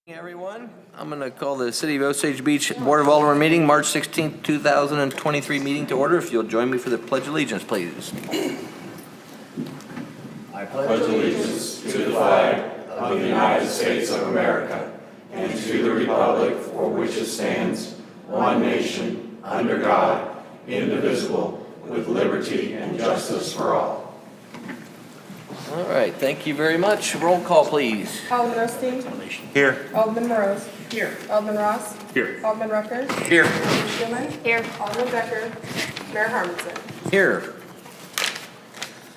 Everyone, I'm going to call the City of Osage Beach Board of Aldermen meeting, March 16th, 2023 meeting to order. If you'll join me for the Pledge of Allegiance, please. I pledge allegiance to the flag of the United States of America and to the republic for which it stands, one nation, under God, indivisible, with liberty and justice for all. All right, thank you very much. Roll call, please. Alderman Osteen. Here. Alderman Morose. Here. Alderman Ross. Here. Alderman Rucker. Here. Alderman Schuman. Here. Alderman Becker. Mayor Harmonson. Here.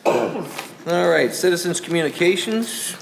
All right, citizens' communications.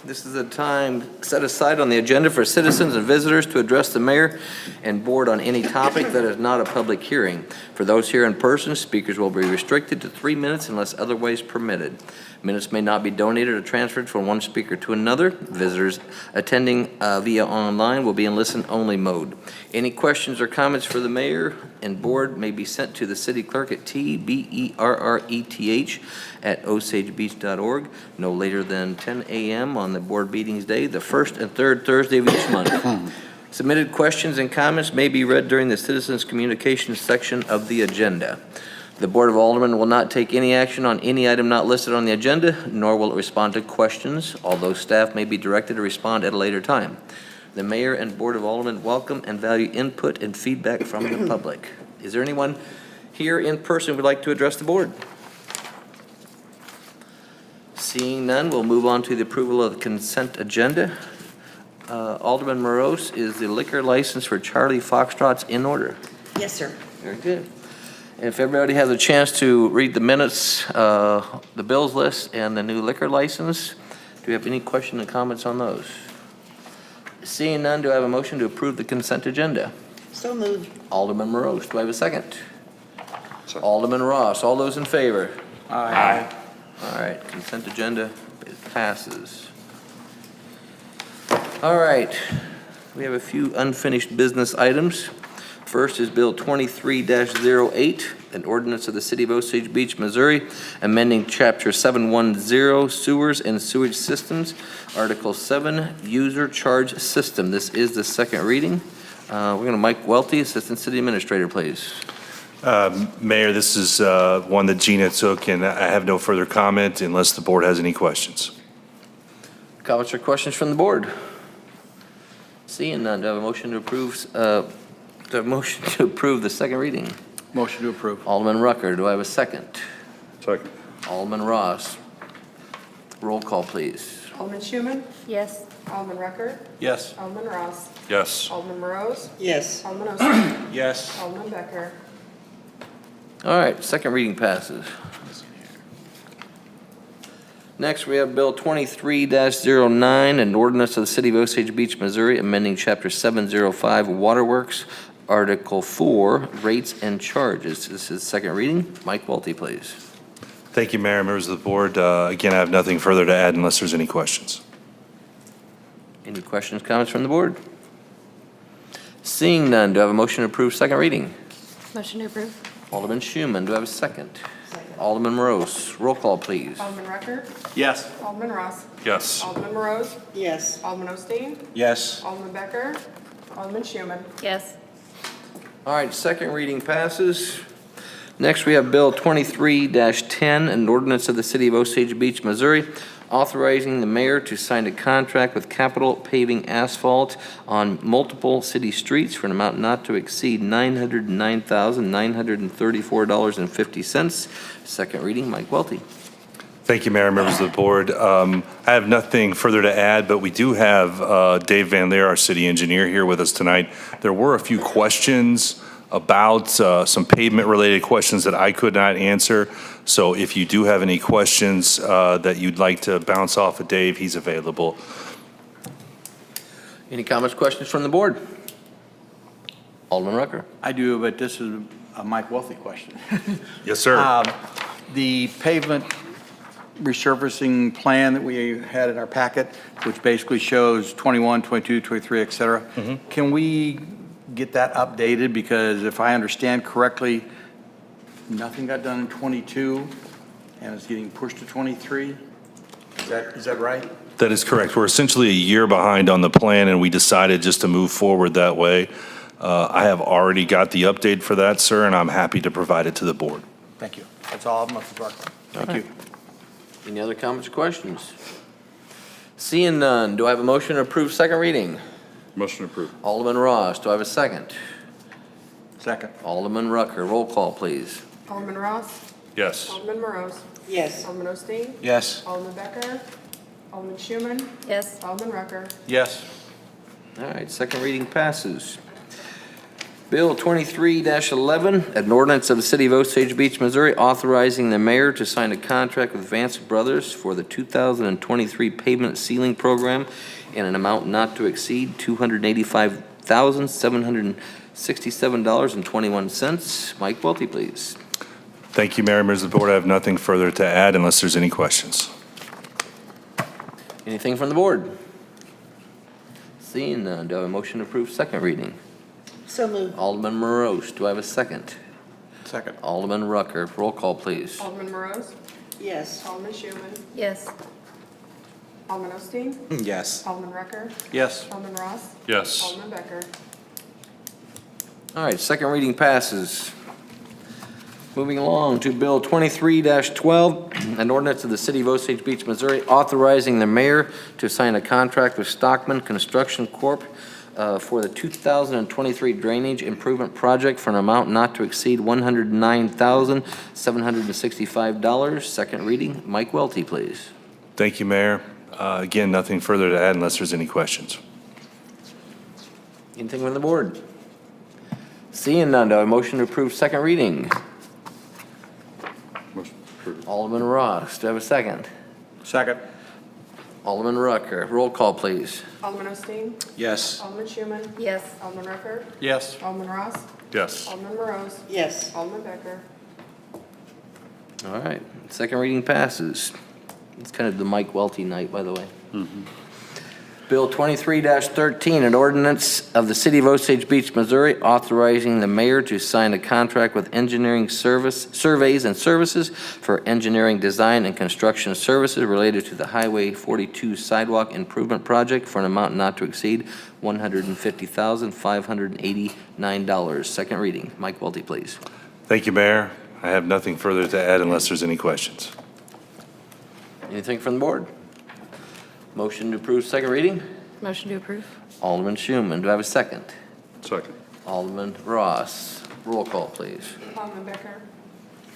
This is a time set aside on the agenda for citizens and visitors to address the mayor and board on any topic that is not a public hearing. For those here in person, speakers will be restricted to 3 minutes unless otherwise permitted. Minutes may not be donated or transferred from one speaker to another. Visitors attending via online will be in listen-only mode. Any questions or comments for the mayor and board may be sent to the city clerk at tberreth@osagebeach.org no later than 10 a.m. on the board meetings day, the first and third Thursday of each month. Submitted questions and comments may be read during the citizens' communications section of the agenda. The Board of Aldermen will not take any action on any item not listed on the agenda, nor will it respond to questions, although staff may be directed to respond at a later time. The Mayor and Board of Aldermen welcome and value input and feedback from the public. Is there anyone here in person who would like to address the board? Seeing none, we'll move on to the approval of the consent agenda. Alderman Morose, is the liquor license for Charlie Foxtrot's in order? Yes, sir. Very good. If everybody has a chance to read the minutes, the bills list, and the new liquor license, do you have any questions and comments on those? Seeing none, do I have a motion to approve the consent agenda? So moved. Alderman Morose, do I have a second? Alderman Ross, all those in favor? Aye. All right, consent agenda passes. All right, we have a few unfinished business items. First is Bill 23-08, an ordinance of the City of Osage Beach, Missouri, amending Chapter 710, Sewers and Sewage Systems, Article 7, User Charge System. This is the second reading. We're going to Mike Welty, Assistant City Administrator, please. Mayor, this is one that Gina took, and I have no further comment unless the board has any questions. Comments or questions from the board? Seeing none, do I have a motion to approve? Do I have a motion to approve the second reading? Motion to approve. Alderman Rucker, do I have a second? Second. Alderman Ross. Roll call, please. Alderman Schuman. Yes. Alderman Rucker. Yes. Alderman Ross. Yes. Alderman Morose. Yes. Alderman Osteen. Yes. Alderman Becker. All right, second reading passes. Next, we have Bill 23-09, an ordinance of the City of Osage Beach, Missouri, amending Chapter 705, Waterworks, Article 4, Rates and Charges. This is second reading. Mike Welty, please. Thank you, Mayor, members of the board. Again, I have nothing further to add unless there's any questions. Any questions, comments from the board? Seeing none, do I have a motion to approve second reading? Motion to approve. Alderman Schuman, do I have a second? Alderman Morose, roll call, please. Alderman Rucker. Yes. Alderman Ross. Yes. Alderman Morose. Yes. Alderman Osteen. Yes. Alderman Becker. Alderman Schuman. Yes. All right, second reading passes. Next, we have Bill 23-10, an ordinance of the City of Osage Beach, Missouri, authorizing the mayor to sign a contract with Capital Paving Asphalt on multiple city streets for an amount not to exceed $909,934.50. Second reading, Mike Welty. Thank you, Mayor, members of the board. I have nothing further to add, but we do have Dave Van Leer, our city engineer, here with us tonight. There were a few questions about some pavement-related questions that I could not answer. So if you do have any questions that you'd like to bounce off of Dave, he's available. Any comments, questions from the board? Alderman Rucker. I do, but this is a Mike Wealthy question. Yes, sir. The pavement resurfacing plan that we had in our packet, which basically shows 21, 22, 23, et cetera. Can we get that updated? Because if I understand correctly, nothing got done in 22 and it's getting pushed to 23. Is that right? That is correct. We're essentially a year behind on the plan, and we decided just to move forward that way. I have already got the update for that, sir, and I'm happy to provide it to the board. Thank you. That's all, Mr. Clerk. Thank you. Any other comments or questions? Seeing none, do I have a motion to approve second reading? Motion approved. Alderman Ross, do I have a second? Second. Alderman Rucker, roll call, please. Alderman Ross. Yes. Alderman Morose. Yes. Alderman Osteen. Yes. Alderman Becker. Alderman Schuman. Yes. Alderman Rucker. Yes. All right, second reading passes. Bill 23-11, an ordinance of the City of Osage Beach, Missouri, authorizing the mayor to sign a contract with Vance Brothers for the 2023 pavement sealing program in an amount not to exceed $285,767.21. Mike Welty, please. Thank you, Mayor, members of the board. I have nothing further to add unless there's any questions. Anything from the board? Seeing none, do I have a motion to approve second reading? So moved. Alderman Morose, do I have a second? Second. Alderman Rucker, roll call, please. Alderman Morose. Yes. Alderman Schuman. Yes. Alderman Osteen. Yes. Alderman Rucker. Yes. Alderman Ross. Yes. Alderman Becker. All right, second reading passes. Moving along to Bill 23-12, an ordinance of the City of Osage Beach, Missouri, authorizing the mayor to sign a contract with Stockman Construction Corp. For the 2023 drainage improvement project for an amount not to exceed $109,765. Second reading, Mike Welty, please. Thank you, Mayor. Again, nothing further to add unless there's any questions. Anything from the board? Seeing none, do I have a motion to approve second reading? Motion approved. Alderman Ross, do I have a second? Second. Alderman Rucker, roll call, please. Alderman Osteen. Yes. Alderman Schuman. Yes. Alderman Rucker. Yes. Alderman Ross. Yes. Alderman Morose. Yes. Alderman Becker. All right, second reading passes. It's kind of the Mike Welty night, by the way. Bill 23-13, an ordinance of the City of Osage Beach, Missouri, authorizing the mayor to sign a contract with engineering surveys and services for engineering, design, and construction services related to the Highway 42 sidewalk improvement project for an amount not to exceed $150,589. Second reading. Mike Welty, please. Thank you, Mayor. I have nothing further to add unless there's any questions. Anything from the board? Motion to approve second reading? Motion to approve? Alderman Schuman, do I have a second? Second. Alderman Ross, roll call, please. Alderman Becker.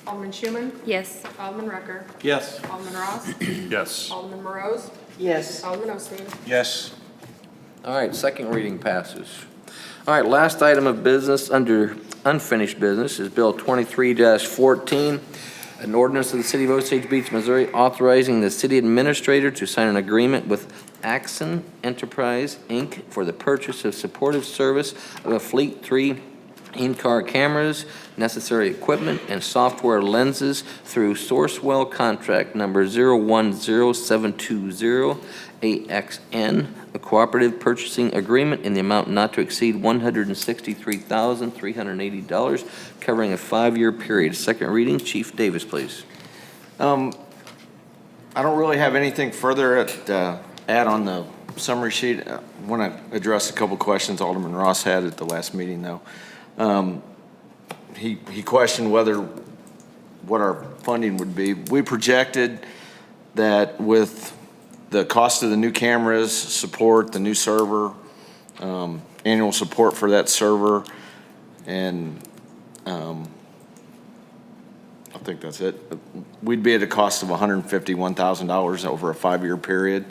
Alderman Schuman. Yes. Alderman Rucker. Yes. Alderman Ross. Yes. Alderman Morose. Yes. Alderman Osteen. Yes. All right, second reading passes. All right, last item of business under unfinished business is Bill 23-14, an ordinance of the City of Osage Beach, Missouri, authorizing the city administrator to sign an agreement with Axon Enterprise, Inc. for the purchase of supportive service of a Fleet 3 in-car cameras, necessary equipment, and software lenses through Sourcewell contract number 010720AXN, a cooperative purchasing agreement in the amount not to exceed $163,380, covering a 5-year period. Second reading, Chief Davis, please. I don't really have anything further to add on the summary sheet. I want to address a couple questions Alderman Ross had at the last meeting, though. He questioned what our funding would be. We projected that with the cost of the new cameras, support, the new server, annual support for that server, and I think that's it. We'd be at a cost of $151,000 over a 5-year period.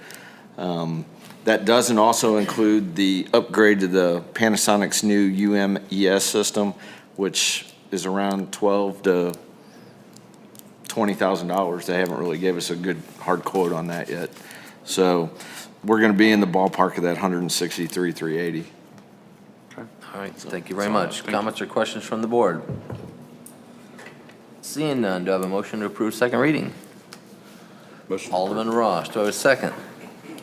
That doesn't also include the upgrade to the Panasonic's new UMES system, which is around $12,000 to $20,000. They haven't really gave us a good hard quote on that yet. So we're going to be in the ballpark of that $163,380. All right, thank you very much. Comments or questions from the board? Seeing none, do I have a motion to approve second reading? Motion Alderman Ross, do I have a second?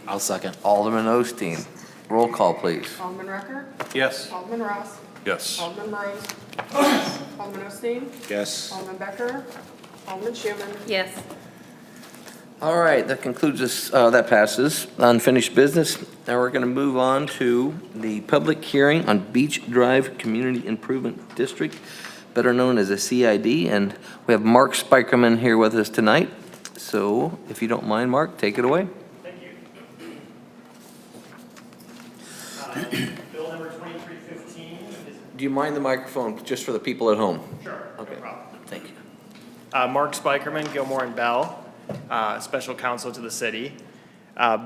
I'll second. Alderman Osteen, roll call, please. Alderman Rucker. Yes. Alderman Ross. Yes. Alderman Morose. Alderman Osteen. Yes. Alderman Becker. Alderman Schuman. Yes. All right, that concludes this, that passes. Unfinished business. Now we're going to move on to the public hearing on Beach Drive Community Improvement District, better known as a CID, and we have Mark Spikerman here with us tonight. So if you don't mind, Mark, take it away. Thank you. Bill number 2315 is... Do you mind the microphone, just for the people at home? Sure, Okay. no problem. Thank you. Mark Spikerman, Gilmore and Bell, Special Counsel to the city.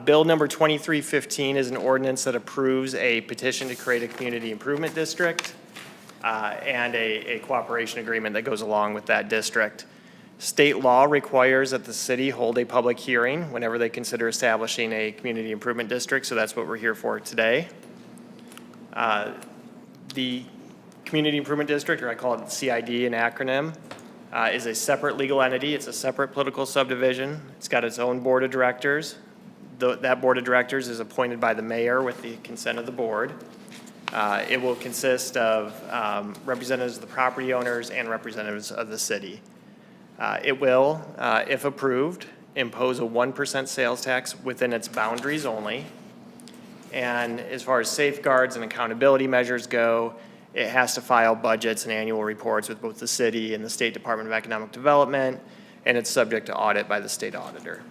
Bill number 2315 is an ordinance that approves a petition to create a community improvement district and a cooperation agreement that goes along with that district. State law requires that the city hold a public hearing whenever they consider establishing a community improvement district, so that's what we're here for today. The Community Improvement District, or I call it CID, an acronym, is a separate legal entity. It's a separate political subdivision. It's got its own board of directors. That board of directors is appointed by the mayor with the consent of the board. It will consist of representatives of the property owners and representatives of the city. It will, if approved, impose a 1% sales tax within its boundaries only. And as far as safeguards and accountability measures go, it has to file budgets and annual reports with both the city and the State Department of Economic Development, and it's subject to audit by the state auditor.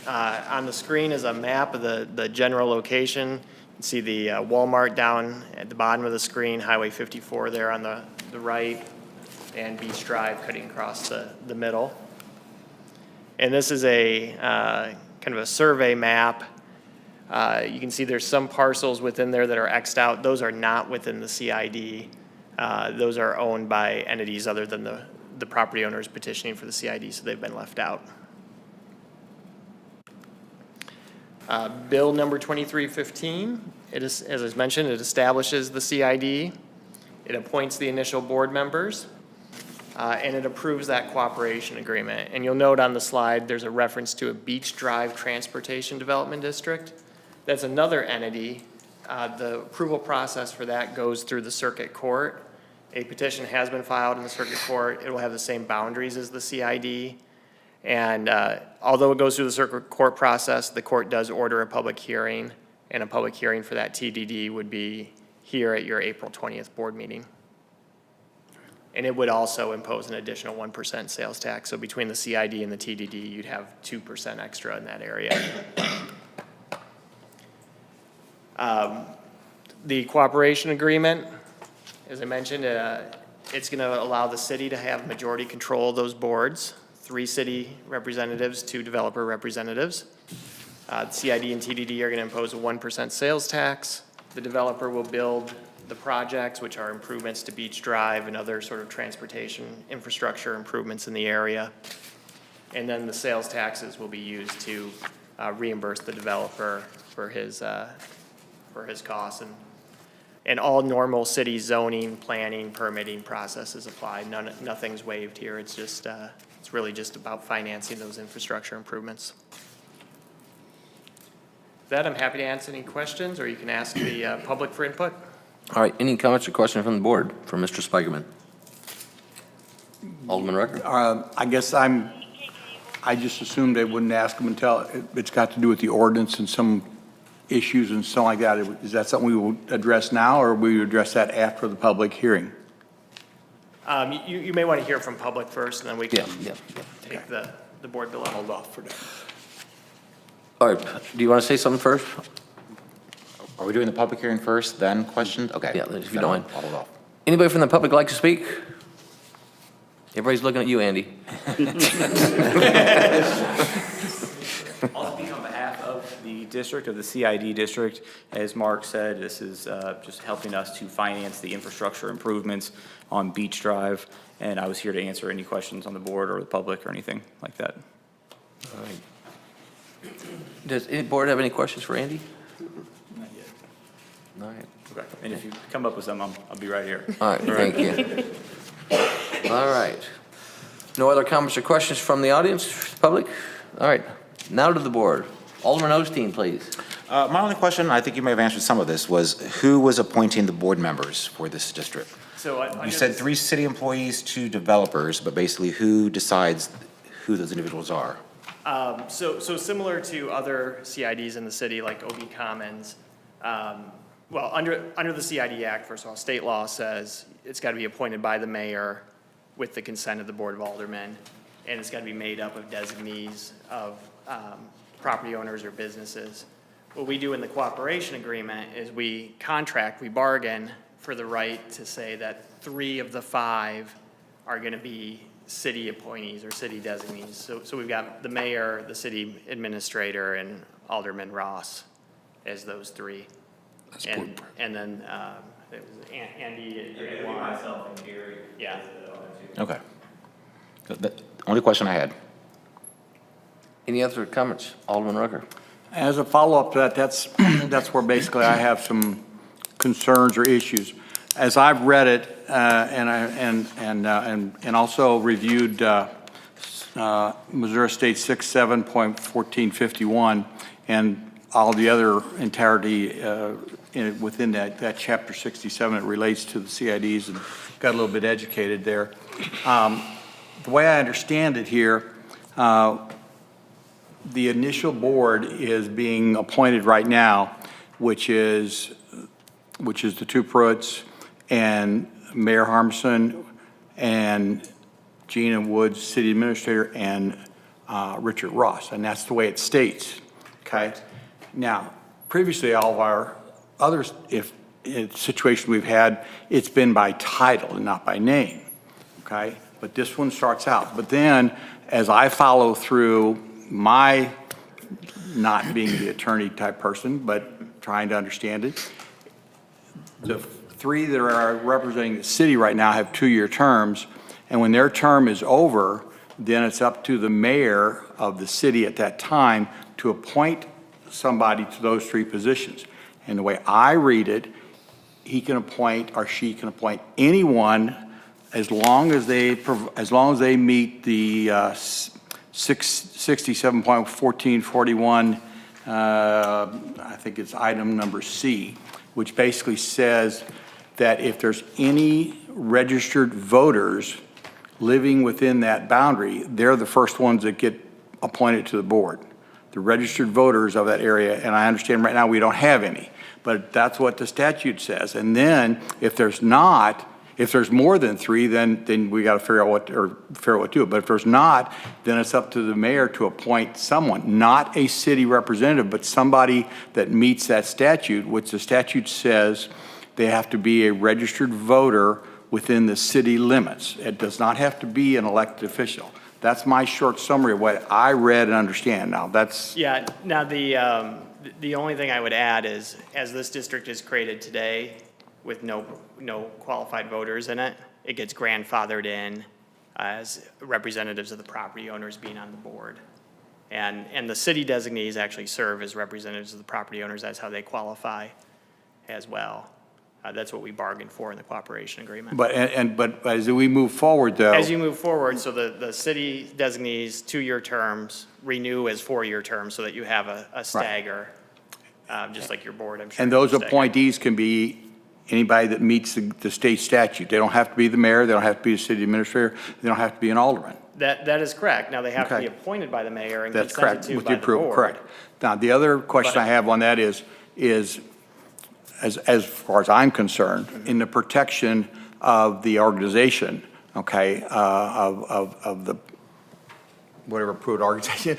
On the screen is a map of the general location. You can see the Walmart down at the bottom of the screen, Highway 54 there on the right, and Beach Drive cutting across the middle. And this is a kind of a survey map. You can see there's some parcels within there that are X'd out. Those are not within the CID. Those are owned by entities other than the property owners petitioning for the CID, so they've been left out. Bill number 2315, it is, as I mentioned, it establishes the CID. It appoints the initial board members. And it approves that cooperation agreement. And you'll note on the slide, there's a reference to a Beach Drive Transportation Development District. That's another entity. The approval process for that goes through the circuit court. A petition has been filed in the circuit court. It will have the same boundaries as the CID. And although it goes through the circuit court process, the court does order a public hearing, and a public hearing for that TDD would be here at your April 20th board meeting. And it would also impose an additional 1% sales tax. So between the CID and the TDD, you'd have 2% extra in that area. The cooperation agreement, as I mentioned, it's going to allow the city to have majority control of those boards, 3 city representatives, 2 developer representatives. The CID and TDD are going to impose a 1% sales tax. The developer will build the projects, which are improvements to Beach Drive and other sort of transportation infrastructure improvements in the area. And then the sales taxes will be used to reimburse the developer for his costs. And all normal city zoning, planning, permitting processes apply. Nothing's waived here. It's just, it's really just about financing those infrastructure improvements. With that, I'm happy to answer any questions, or you can ask the public for input. All right, any comments or questions from the board for Mr. Spikerman? Alderman Rucker? I guess I just assumed they wouldn't ask them until it's got to do with the ordinance and some issues and something like that. Is that something we will address now, or will you address that after the public hearing? You may want to hear from public first, and then we can Yeah. take the board bill. Hold off for that. All right, do you want to say something first? Are we doing the public hearing first, then questions? Okay. Yeah, if you Then don't I'll mind. hold off. Anybody from the public like to speak? Everybody's looking at you, Andy. I'll speak on behalf of the district, of the CID district. As Mark said, this is just helping us to finance the infrastructure improvements on Beach Drive, and I was here to answer any questions on the board or the public or anything like that. All right. Does any board have any questions for Andy? Not yet. All right. Okay. And if you come up with some, I'll be right here. All right, thank you. All right. No other comments or questions from the audience, public? All right, now to the board. Alderman Osteen, please. My only question, I think you may have answered some of this, was who was appointing the board members for this district? So You said 3 city employees, 2 developers, but basically who decides who those individuals are? So similar to other CIDs in the city, like OB Commons, well, under the CID Act, first of all, state law says it's got to be appointed by the mayor with the consent of the Board of Aldermen, and it's got to be made up of designees of property owners or businesses. What we do in the cooperation agreement is we bargain for the right to say that 3 of the 5 are going to be city appointees or city designees. So we've got the mayor, the city administrator, and Alderman Ross as those 3. And then it was Andy. Myself and Gary. Yeah. Okay. The only question I had. Any other comments? Alderman Rucker. As a follow-up to that, that's where basically I have some concerns or issues. As I've read it, and also reviewed Missouri State 67.1451 and all the other entirety within that chapter 67 that relates to the CIDs, and got a little bit educated there. The way I understand it here, the initial board is being appointed right now, which is the 2 Pruitts and Mayor Harmson and Gina Woods, city administrator, and Richard Ross, and that's the way it states, okay? Now, previously, all of our others, if situations we've had, it's been by title and not by name, okay? But this one starts out. But then, as I follow through my not being the attorney type person, but trying to understand it, the 3 that are representing the city right now have 2-year terms, and when their term is over, then it's up to the mayor of the city at that time to appoint somebody to those 3 positions. And the way I read it, he can appoint or she can appoint anyone as long as they meet the 67.1441, I think it's item number C, which basically says that if there's any registered voters living within that boundary, they're the first ones that get appointed to the board. The registered voters of that area, and I understand right now we don't have any, but that's what the statute says. And then if there's more than 3, then we got to figure out what to do. But if there's not, then it's up to the mayor to appoint someone, not a city representative, but somebody that meets that statute, which the statute says they have to be a registered voter within the city limits. It does not have to be an elected official. That's my short summary of what I read and understand. Now, that's... Yeah, now the only thing I would add is, as this district is created today, with no qualified voters in it, it gets grandfathered in as representatives of the property owners being on the board. And the city designees actually serve as representatives of the property owners. That's how they qualify as well. That's what we bargained for in the cooperation agreement. But as we move forward, though... As you move forward, so the city designees 2-year terms renew as 4-year terms so that you have a stagger, just like your board, I'm sure. And those appointees can be anybody that meets the state statute. They don't have to be the mayor, they don't have to be the city administrator, they don't have to be an alderman. That is correct. Now, they have to be appointed by the mayor and That's consented correct, to with by the the approval, board. correct. Now, the other question I have on that is as far as I'm concerned, in the protection of the organization, okay, of the whatever approved organization,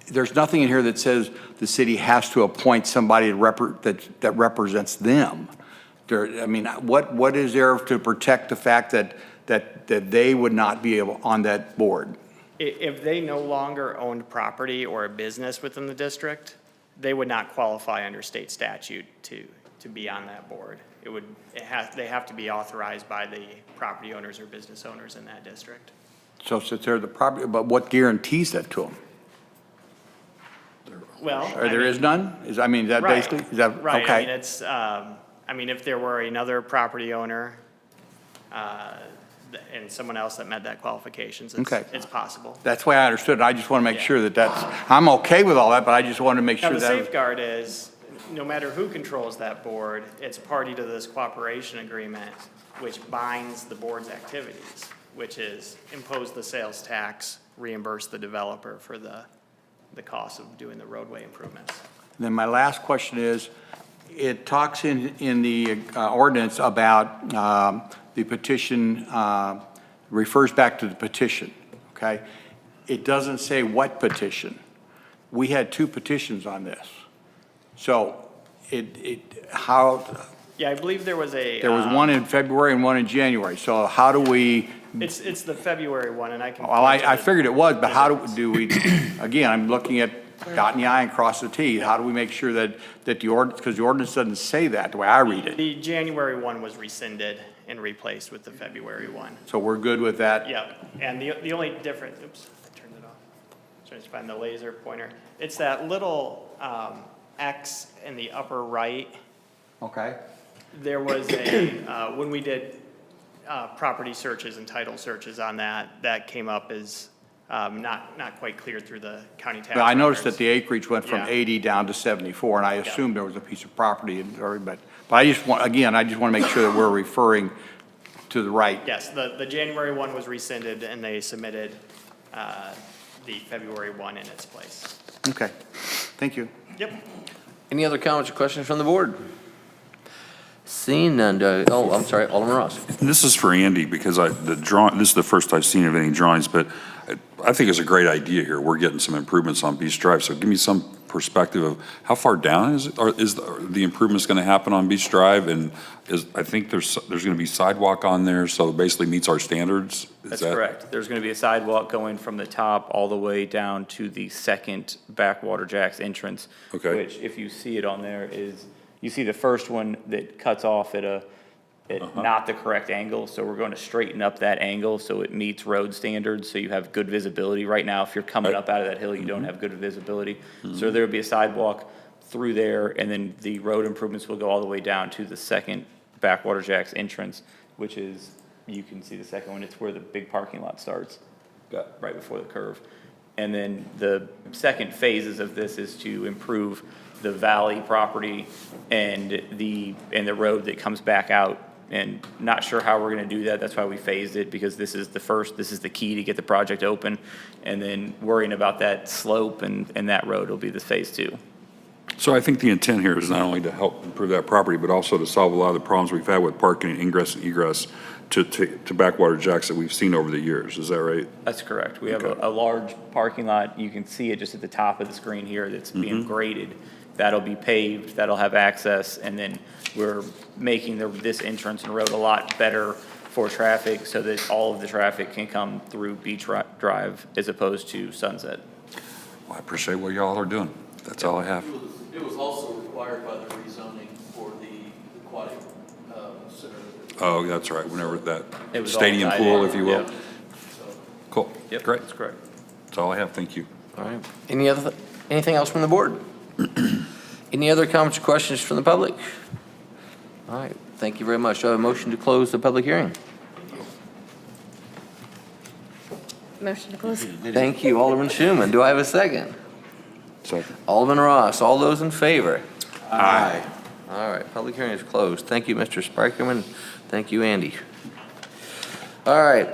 there's nothing in here that says the city has to appoint somebody that represents them. I mean, what is there to protect the fact that they would not be able on that board? If they no longer owned property or a business within the district, they would not qualify under state statute to be on that board. They have to be authorized by the property owners or business owners in that district. So since they're the property, but what guarantees that to them? Well, There is none? Is that right, basically? Is that, right. okay. I mean, it's, if there were another property owner, and someone else that met that qualifications, it's possible. That's the way I understood it. I just want to make sure I'm okay with all that, but I just want to make sure Now, the that. safeguard is, no matter who controls that board, it's party to this cooperation agreement, which binds the board's activities, which is impose the sales tax, reimburse the developer for the cost of doing the roadway improvements. Then my last question is, it talks in the ordinance about the petition, refers back to the petition, okay? It doesn't say what petition. We had 2 petitions on this. So how, Yeah, I believe there was a. there was one in February and one in January. So how do we, It's the February one, and I can. well, I figured it was, but how do we, again, I'm looking at dotting the I and crossing the T. How do we make sure that the ordinance, because the ordinance doesn't say that, the way I read it. The January one was rescinded and replaced with the February one. So we're good with that? Yep, and the only difference, oops, I turned it off. Trying to find the laser pointer. It's that little X in the upper right. Okay. There was a, when we did property searches and title searches on that, that came up as not quite clear through the county tax. But I noticed that records. the acreage went from Yeah. 80 down to 74, and I assumed there was a piece of property, but I just want, again, I just want to make sure that we're referring to the right. Yes, the January one was rescinded, and they submitted the February one in its place. Okay, thank you. Yep. Any other comments or questions from the board? Seeing none, I'm sorry, Alderman Ross. This is for Andy, because this is the first I've seen of any drawings, but I think it's a great idea here. We're getting some improvements on Beach Drive, so give me some perspective of how far down is it, or is the improvements gonna happen on Beach Drive? And I think there's gonna be sidewalk on there, so it basically meets our standards? That's correct. There's going to be a sidewalk going from the top all the way down to the second backwater jacks entrance. Okay. Which, if you see it on there, is, you see the first one that cuts off at not the correct angle, so we're going to straighten up that angle so it meets road standards, so you have good visibility. Right now, if you're coming up out of that hill, you don't have good visibility. So there'll be a sidewalk through there, and then the road improvements will go all the way down to the second backwater jacks entrance, which is, you can see the second one, it's where the big parking lot starts, right before the curve. And then the second phases of this is to improve the valley property and the road that comes back out. And not sure how we're gonna do that, that's why we phased it, because this is the key to get the project open. And then worrying about that slope and that road will be the phase 2. So I think the intent here is not only to help improve that property, but also to solve a lot of the problems we've had with parking and ingress and egress to backwater jacks that we've seen over the years. Is that right? That's correct. We have Okay. a large parking lot, you can see it just at the top of the screen here, that's being graded. That'll be paved, that'll have access, and then we're making this entrance and road a lot better for traffic so that all of the traffic can come through Beach Drive as opposed to Sunset. Well, I appreciate what y'all are doing. That's all I have. It was also required by the rezoning for the aquatic center. Oh, that's right, whenever that It was all stadium tied pool, in. if you will. Yep. Cool, Yep, great. that's correct. That's all I have, thank you. All right. Anything else from the board? Any other comments or questions from the public? All right, thank you very much. Do I have a motion to close the public hearing? Motion to close. Thank you, Alderman Schuman. Do I have a second? Second. Alderman Ross, all those in favor? Aye. All right, public hearing is closed. Thank you, Mr. Spikerman. Thank you, Andy. All right,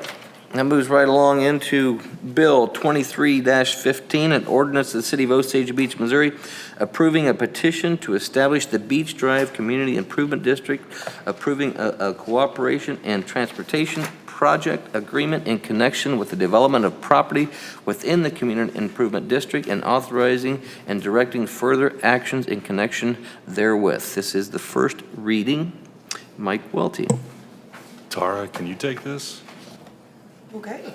that moves right along into Bill 23-15, an ordinance of the City of Osage Beach, Missouri, approving a petition to establish the Beach Drive Community Improvement District, approving a cooperation and transportation project agreement in connection with the development of property within the Community Improvement District and authorizing and directing further actions in connection therewith. This is the first reading. Mike Welty. Tara, can you take this? Okay.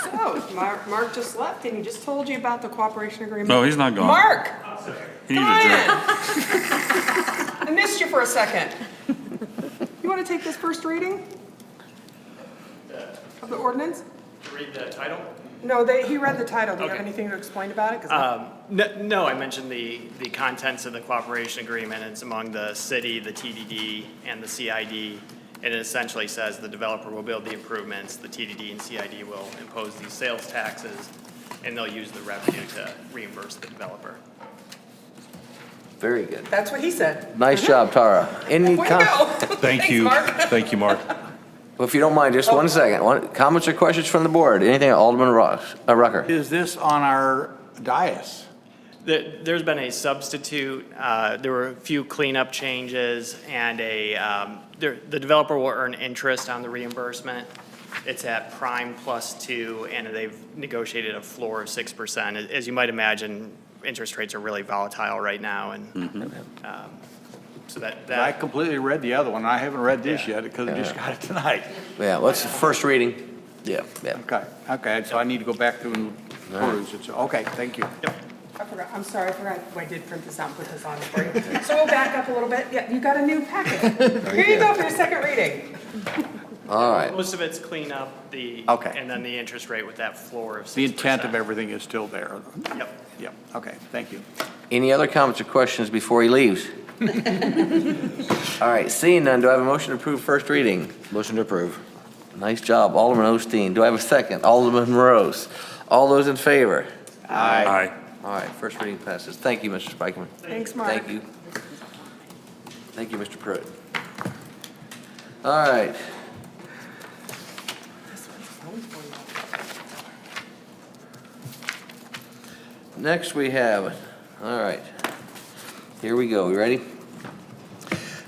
So, Mark just left and he just told you about the cooperation agreement. No, he's not gone. Mark, He come needs on a in. drink. I missed you for a second. You want to take this first reading of the ordinance? To read the title? No, he read the title. Do you have Okay. anything to explain about it? 'Cause No, I mentioned the contents of the cooperation agreement. It's among the city, the TDD, and the CID. And it essentially says the developer will build the improvements, the TDD and CID will impose these sales taxes, and they'll use the revenue to reimburse the developer. Very good. That's what he said. Nice job, Tara. Any Way to go. Thank Thanks, you. Mark. Thank you, Mark. Well, if you don't mind, just 1 second. Comments or questions from the board? Anything, Alderman Rucker? Is this on our dais? There's been a substitute, there were a few cleanup changes, and the developer will earn interest on the reimbursement. It's at prime +2, and they've negotiated a floor of 6%. As you might imagine, interest rates are really volatile right now, and so I completely read the other one. I haven't read this yet because I just got it tonight. Yeah, what's the first reading? Yeah. Okay, so I need to go back through and peruse it. So, okay, thank you. I forgot, I'm sorry, I forgot. I did print this out and put this on for you. So we'll back up a little bit. Yeah, you got a new packet. Here you go for your second reading. All right. most of it's clean up, Okay. and then the interest rate with that floor of 6%. The intent of everything is still there. Yep. Yep, okay, thank you. Any other comments or questions before he leaves? All right, seeing none, do I have a motion to approve first reading? Motion to approve. Nice job, Alderman Osteen. Do I have a second? Alderman Rose. All those in favor? Aye. All right, first reading passes. Thank you, Mr. Spikeman. Thanks, Mark. Thank you. Thank you, Mr. Pruitt. All right. Next we have, all right, here we go. You ready?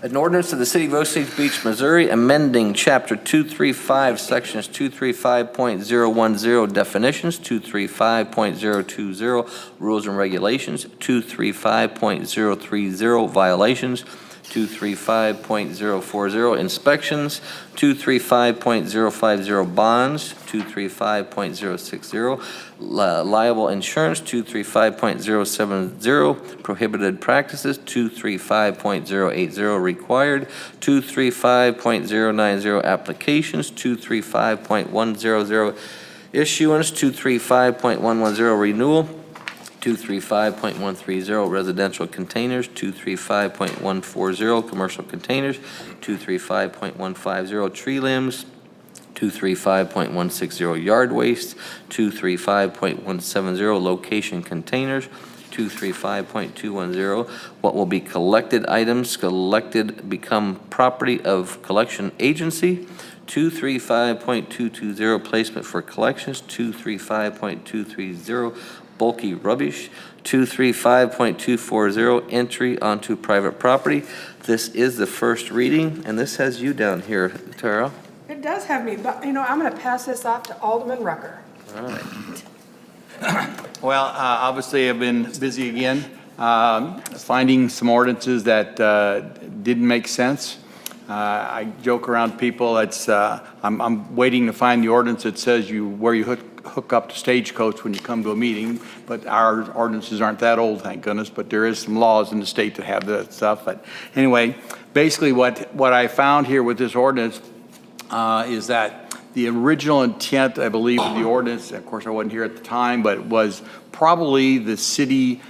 An ordinance of the City of Osage Beach, Missouri, amending Chapter 235, Sections 235.010 definitions, 235.020 rules and regulations, 235.030 violations, 235.040 inspections, 235.050 bonds, 235.060 liable insurance, 235.070 prohibited practices, 235.080 required, 235.090 applications, 235.100 issuance, 235.110 renewal, 235.130 residential containers, 235.140 commercial containers, 235.150 tree limbs, 235.160 yard waste, 235.170 location containers, 235.210 what will be collected items collected become property of collection agency, 235.220 placement for collections, 235.230 bulky rubbish, 235.240 entry onto private property. This is the first reading, and this has you down here, Tara. It does have me, but I'm going to pass this off to Alderman Rucker. All right. Well, obviously, I've been busy again, finding some ordinances that didn't make sense. I joke around people, I'm waiting to find the ordinance that says where you hook up to Stagecoach when you come to a meeting, but our ordinances aren't that old, thank goodness, but there is some laws in the state that have that stuff. But anyway, basically what I found here with this ordinance is that the original intent, I believe, of the ordinance, of course I wasn't here at the time, but it was probably the city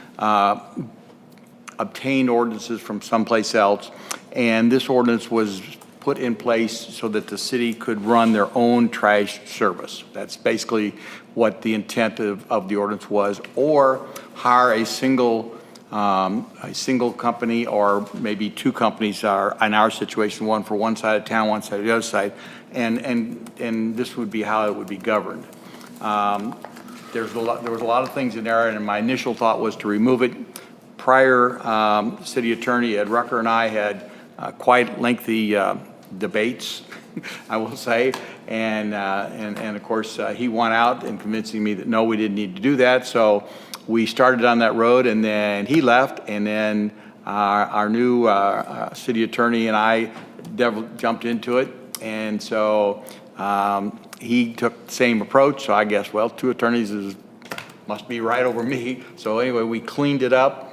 obtained ordinances from someplace else, and this ordinance was put in place so that the city could run their own trash service. That's basically what the intent of the ordinance was, or hire a single company, or maybe two companies are in our situation, one for one side of town, one side of the other side, and this would be how it would be governed. There was a lot of things in there, and my initial thought was to remove it. Prior city attorney Ed Rucker and I had quite lengthy debates, I will say, and of course he won out in convincing me that no, we didn't need to do that. So we started on that road, and then he left, and then our new city attorney and I jumped into it, and so he took the same approach. So I guess, well, two attorneys must be right over me. So anyway, we cleaned it up.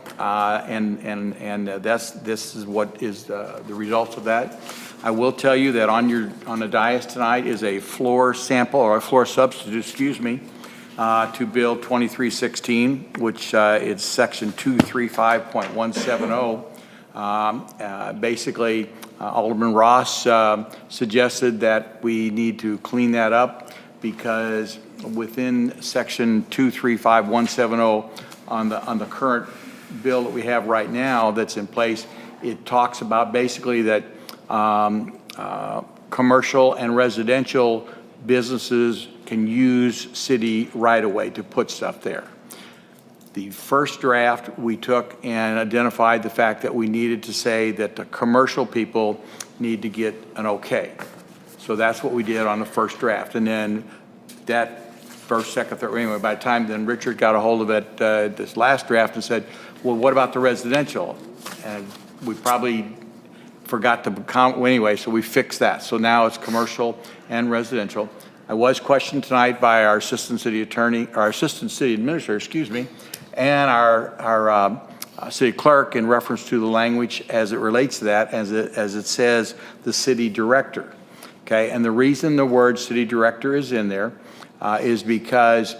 This is what is the results of that. I will tell you that on the dais tonight is a floor sample, or a floor substitute, excuse me, to Bill 2316, which is section 235.170. Basically, Alderman Ross suggested that we need to clean that up because within section 235.170 on the current bill that we have right now that's in place, it talks about basically that commercial and residential businesses can use city right-of-way to put stuff there. The first draft, we took and identified the fact that we needed to say that the commercial people need to get an okay. So that's what we did on the first draft. And then that first, second, third, anyway, by the time then Richard got a hold of it, this last draft and said, well, what about the residential? And we probably forgot to count, anyway, so we fixed that. So now it's commercial and residential. I was questioned tonight by our assistant city attorney, our assistant city administrator, excuse me, and our city clerk in reference to the language as it relates to that, as it says the city director. Okay, and the reason the word city director is in there is because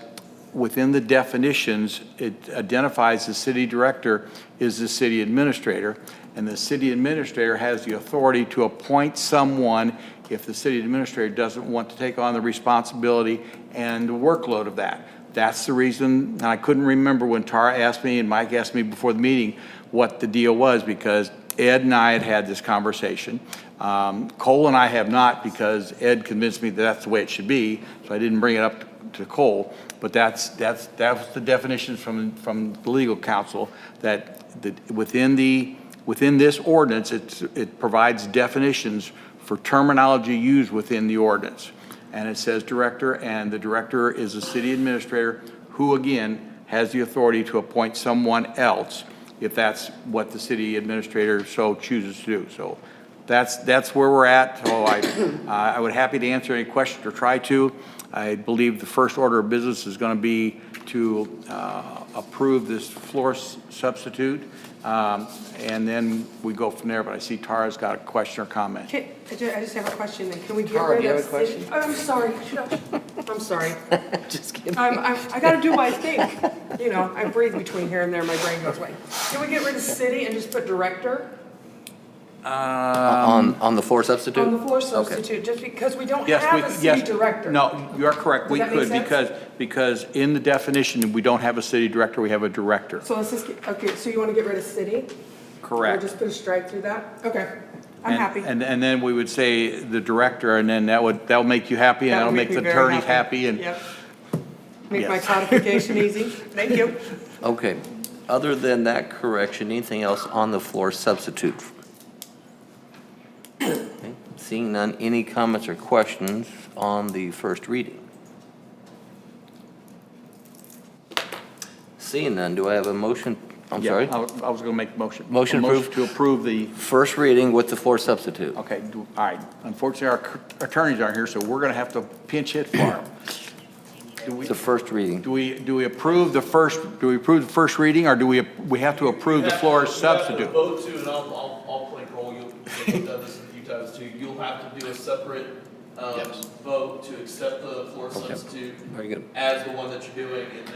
within the definitions, it identifies the city director is the city administrator, and the city administrator has the authority to appoint someone if the city administrator doesn't want to take on the responsibility and the workload of that. That's the reason, and I couldn't remember when Tara asked me and Mike asked me before the meeting what the deal was, because Ed and I had this conversation. Cole and I have not, because Ed convinced me that that's the way it should be, so I didn't bring it up to Cole. But that was the definitions from the legal counsel, that within this ordinance, it provides definitions for terminology used within the ordinance. And it says director, and the director is a city administrator who, again, has the authority to appoint someone else if that's what the city administrator so chooses to do. So that's where we're at. So I would happy to answer any questions or try to. I believe the first order of business is going to be to approve this floor substitute, and then we go from there. But I see Tara's got a question or comment. I just have a question. Then can we get Tara, rid do you of have a question? city? Oh, I'm sorry. I'm sorry. Just kidding. I got to do my thing. You know, I breathe between here and there. My brain goes away. Can we get rid of city and just put director On the floor substitute? on the floor substitute? Just because we don't have a city yes, director. No, you are correct. We Does that make could, sense? because in the definition, we don't have a city director, we have a director. So let's just okay. So you want to get rid of city? Correct. Or just put a strike through that? Okay, I'm And- happy. And then we would say the director, and then that'll make you happy, and That that'll would make me the very attorneys happy, and Yep. Make my Yes. codification easy. Thank you. Okay. Other than that correction, anything else on the floor substitute? Okay. Seeing none, any comments or questions on the first reading? Seeing none, do I have a motion? I'm Yeah, sorry? I was going to make a motion. Motion A approved. to approve the, First reading with the floor substitute. okay, all right. Unfortunately, our attorneys aren't here, so we're going to have to pinch hit for them. It's the first reading. Do we approve the first reading, or do we have to approve the floor substitute? You have to vote to, and I'll play role, you've done this a few times too. You'll have to do a separate vote to accept the floor substitute Very good. as the one that you're doing, and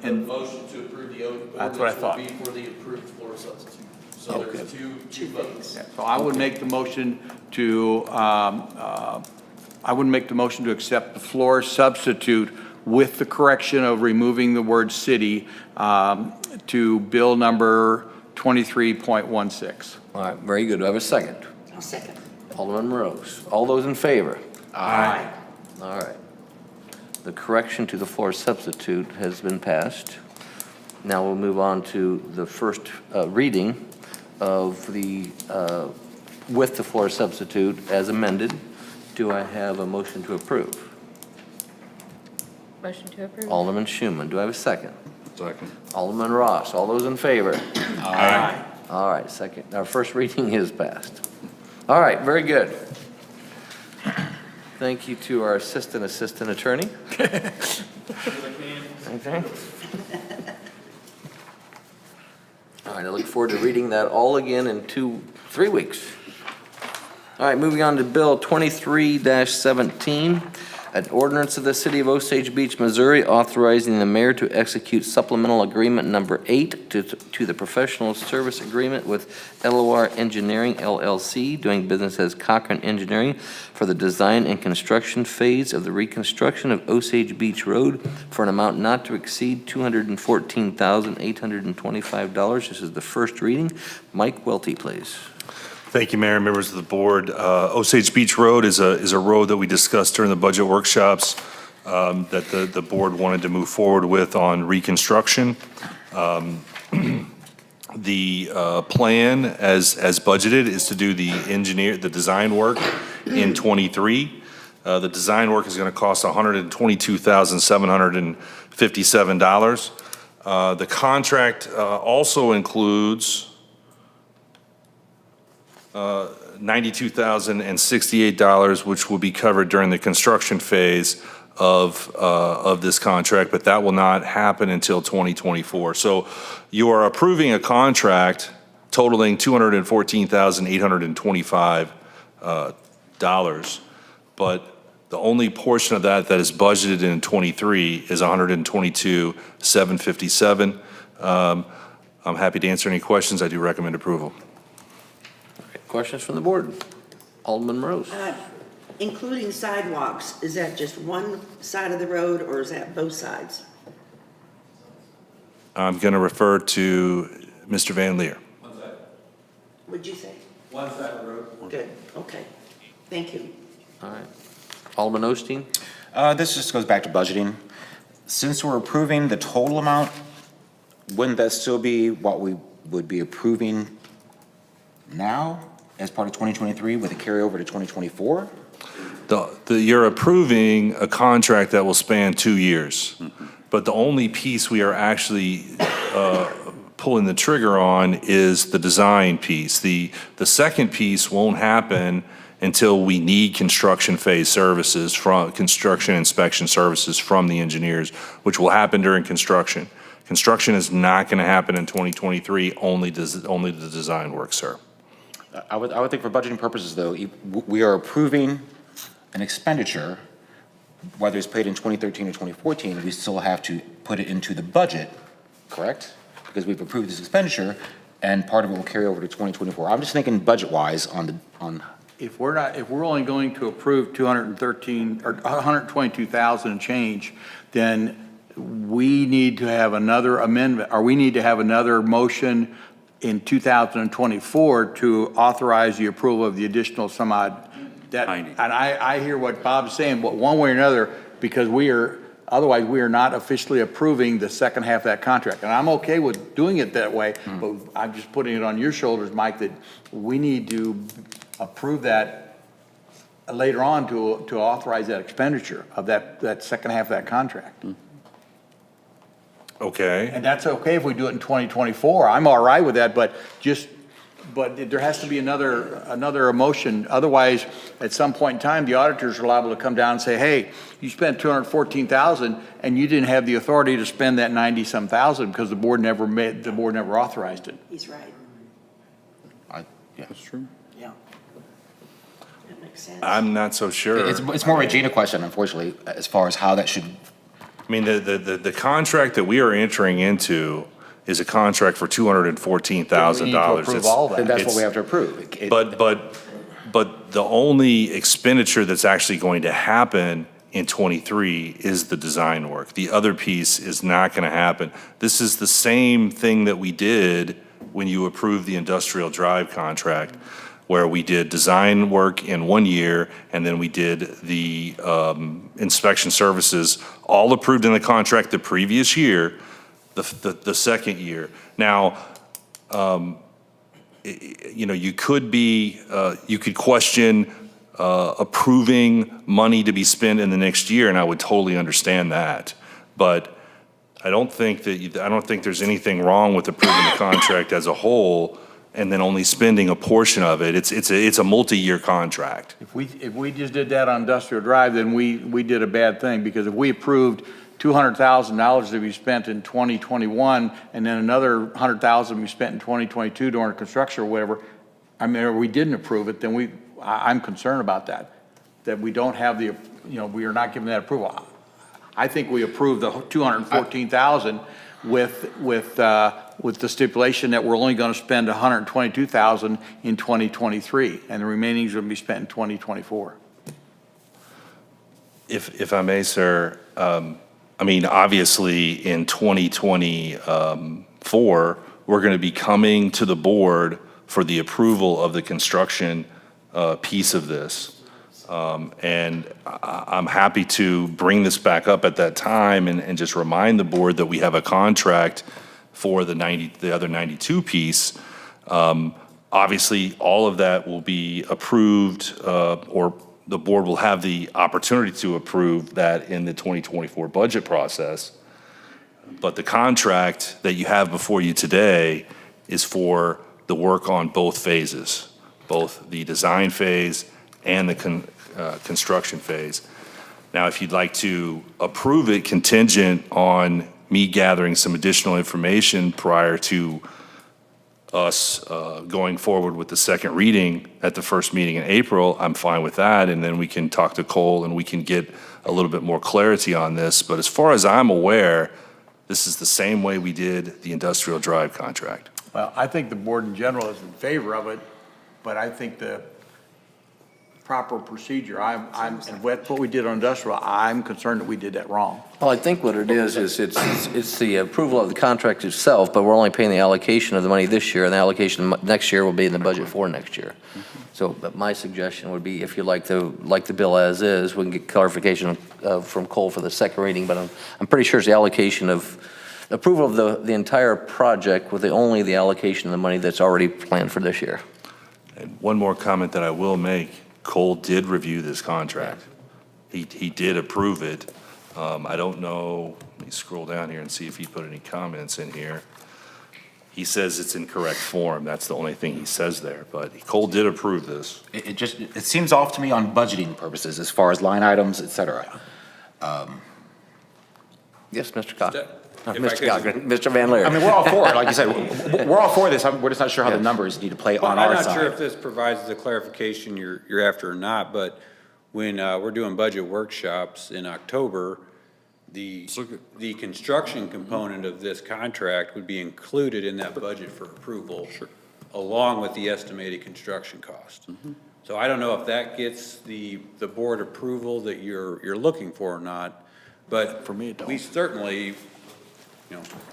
then the motion to approve the That's what I ordinance thought. will be for the approved floor substitute. So there's two votes. So I would make the motion to, accept the floor substitute with the correction of removing the word city to bill number 23.16. All right, very good. Do I have a second? I'll second. Alderman Rose. All those in favor? Aye. All right. The correction to the floor substitute has been passed. Now we'll move on to the first reading of the, with the floor substitute as amended. Do I have a motion to approve? Motion to approve. Alderman Schuman. Do I have a second? Second. Alderman Ross. All those in favor? Aye. All right, second. Our first reading is passed. All right, very good. Thank you to our assistant attorney. Okay. All right, I look forward to reading that all again in 3 weeks. All right, moving on to Bill 23-17, an ordinance of the City of Osage Beach, Missouri, authorizing the mayor to execute supplemental agreement number 8 to the professional service agreement with LOR Engineering LLC, doing business as Cochran Engineering, for the design and construction phase of the reconstruction of Osage Beach Road for an amount not to exceed $214,825. This is the first reading. Mike Welty, please. Thank you, Mayor and members of the board. Osage Beach Road is a road that we discussed during the budget workshops that the board wanted to move forward with on reconstruction. The plan as budgeted is to do the design work in '23. The design work is going to cost $122,757. The contract also includes $92,068, which will be covered during the construction phase of this contract, but that will not happen until 2024. So you are approving a contract totaling $214,825, but the only portion of that is budgeted in '23 is $122,757. I'm happy to answer any questions. I do recommend approval. Questions from the board? Alderman Rose. Including sidewalks, is that just one side of the road or is that both sides? I'm going to refer to Mr. Van Leer. What'd you say? One side of the road. Good, okay. Thank you. All right. Alderman Osteen? This just goes back to budgeting. Since we're approving the total amount, wouldn't that still be what we would be approving now as part of 2023 with a carryover to 2024? You're approving a contract that will span 2 years, but the only piece we are actually pulling the trigger on is the design piece. The second piece won't happen until we need construction phase services from construction inspection services from the engineers, which will happen during construction. Construction is not going to happen in 2023, only the design work, sir. I would think for budgeting purposes, though, we are approving an expenditure, whether it's paid in 2013 or 2014, we still have to put it into the budget, correct? Because we've approved this expenditure, and part of it will carry over to 2024. I'm just thinking budget-wise on. If we're only going to approve 213 or 122,000 and change, then we need to have another amendment, or we need to have another motion in 2024 to authorize the approval of the additional some odd. And I hear what Bob's saying, but one way or another, because otherwise we are not officially approving the second half of that contract. And I'm okay with doing it that way, but I'm just putting it on your shoulders, Mike, that we need to approve that later on to authorize that expenditure of that second half of that contract. Okay. And that's okay if we do it in 2024. I'm all right with that, but there has to be another motion. Otherwise, at some point in time, the auditors are liable to come down and say, hey, you spent 214,000 and you didn't have the authority to spend that 90-some thousand because the board never authorized it. He's right. Yeah, that's true. Yeah. That makes sense. I'm not so sure. It's more of a Gina question, unfortunately, as far as how that should. I mean, the contract that we are entering into is a contract for $214,000. We need to approve all that. Then that's what we have to approve. But the only expenditure that's actually going to happen in '23 is the design work. The other piece is not going to happen. This is the same thing that we did when you approved the industrial drive contract, where we did design work in 1 year, and then we did the inspection services, all approved in the contract the previous year, the second year. Now, you could question approving money to be spent in the next year, and I would totally understand that. But I don't think there's anything wrong with approving the contract as a whole and then only spending a portion of it. It's a multi-year contract. If we just did that on Industrial Drive, then we did a bad thing, because if we approved $200,000 to be spent in 2021 and then another $100,000 to be spent in 2022 during construction or whatever, I mean, or we didn't approve it, then I'm concerned about that we don't have we are not given that approval. I think we approved the 214,000 with the stipulation that we're only going to spend 122,000 in 2023, and the remaining is going to be spent in 2024. If I may, sir, I mean, obviously in 2024, we're going to be coming to the board for the approval of the construction piece of this. And I'm happy to bring this back up at that time and just remind the board that we have a contract for the other 92 piece. Obviously, all of that will be approved, or the board will have the opportunity to approve that in the 2024 budget process. But the contract that you have before you today is for the work on both phases, both the design phase and the construction phase. Now, if you'd like to approve it contingent on me gathering some additional information prior to us going forward with the second reading at the first meeting in April, I'm fine with that, and then we can talk to Cole and we can get a little bit more clarity on this. But as far as I'm aware, this is the same way we did the industrial drive contract. Well, I think the board in general is in favor of it, but I think the proper procedure, and with what we did on industrial, I'm concerned that we did that wrong. Well, I think what it is it's the approval of the contract itself, but we're only paying the allocation of the money this year, and the allocation next year will be in the budget for next year. So, but my suggestion would be, if you like the bill as is, we can get clarification from Cole for the second reading, but I'm pretty sure it's the allocation of, approval of the entire project with only the allocation of the money that's already planned for this year. And one more comment that I will make, Cole did review this contract. He did approve it. I don't know, let me scroll down here and see if he put any comments in here. He says it's in correct form. That's the only thing he says there, but Cole did approve this. It seems off to me on budgeting purposes as far as line items, et cetera. Yes, Mr. Cochran. If I Mr. could- Cochran, Mr. Van Leer. I mean, we're all for it, like you said, we're all for this. We're just not sure how the numbers need to play on our I'm not side. sure if this provides the clarification you're after or not, but when we're doing budget workshops in October, the construction component of this contract would be included in that budget for approval, along with the estimated construction cost. So I don't know if that gets the board approval that you're looking for or not, but For me, it don't. we certainly,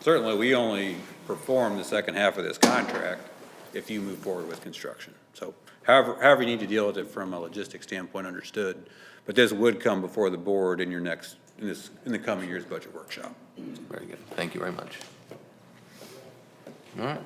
certainly we only perform the second half of this contract if you move forward with construction. So however you need to deal with it from a logistics standpoint, understood. But this would come before the board in the coming year's budget workshop. Very good. Thank you very much. All right.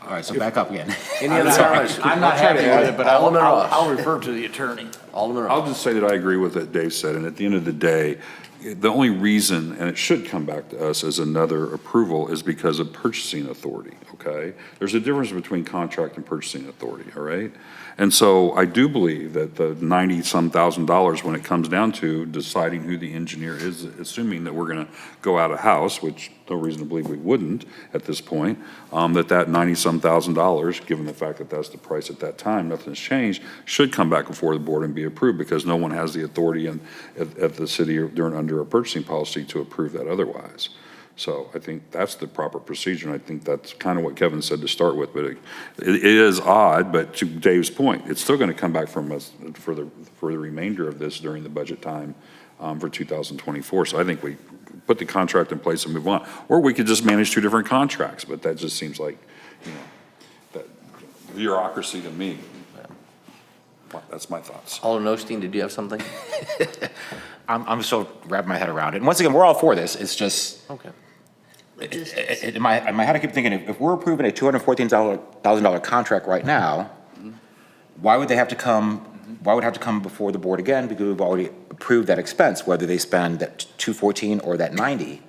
All right, so back up again. Any other comments? I'm not happy with it, but Alderman Ross. I'll refer to the attorney. Alderman Ross. I'll just say that I agree with what Dave said, and at the end of the day, the only reason, and it should come back to us as another approval, is because of purchasing authority, okay? There's a difference between contract and purchasing authority, all right? And so I do believe that the 90-some thousand dollars, when it comes down to deciding who the engineer is, assuming that we're gonna go out of house, which no reason to believe we wouldn't at this point, that 90-some thousand dollars, given the fact that that's the price at that time, nothing's changed, should come back before the board and be approved, because no one has the authority at the city or under a purchasing policy to approve that otherwise. So I think that's the proper procedure, and I think that's kind of what Kevin said to start with, but it is odd, but to Dave's point, it's still gonna come back from us for the remainder of this during the budget time for 2024. So I think we put the contract in place and move on. Or we could just manage two different contracts, but that just seems like, that bureaucracy to me. That's my thoughts. Alderman Osteen, did you have something? I'm still wrapping my head around it. And once again, we're all for this. It's just, Okay. in my head, I keep thinking, if we're approving a $214,000 contract right now, why would it have to come before the board again? Because we've already approved that expense, whether they spend that 214 or that 90,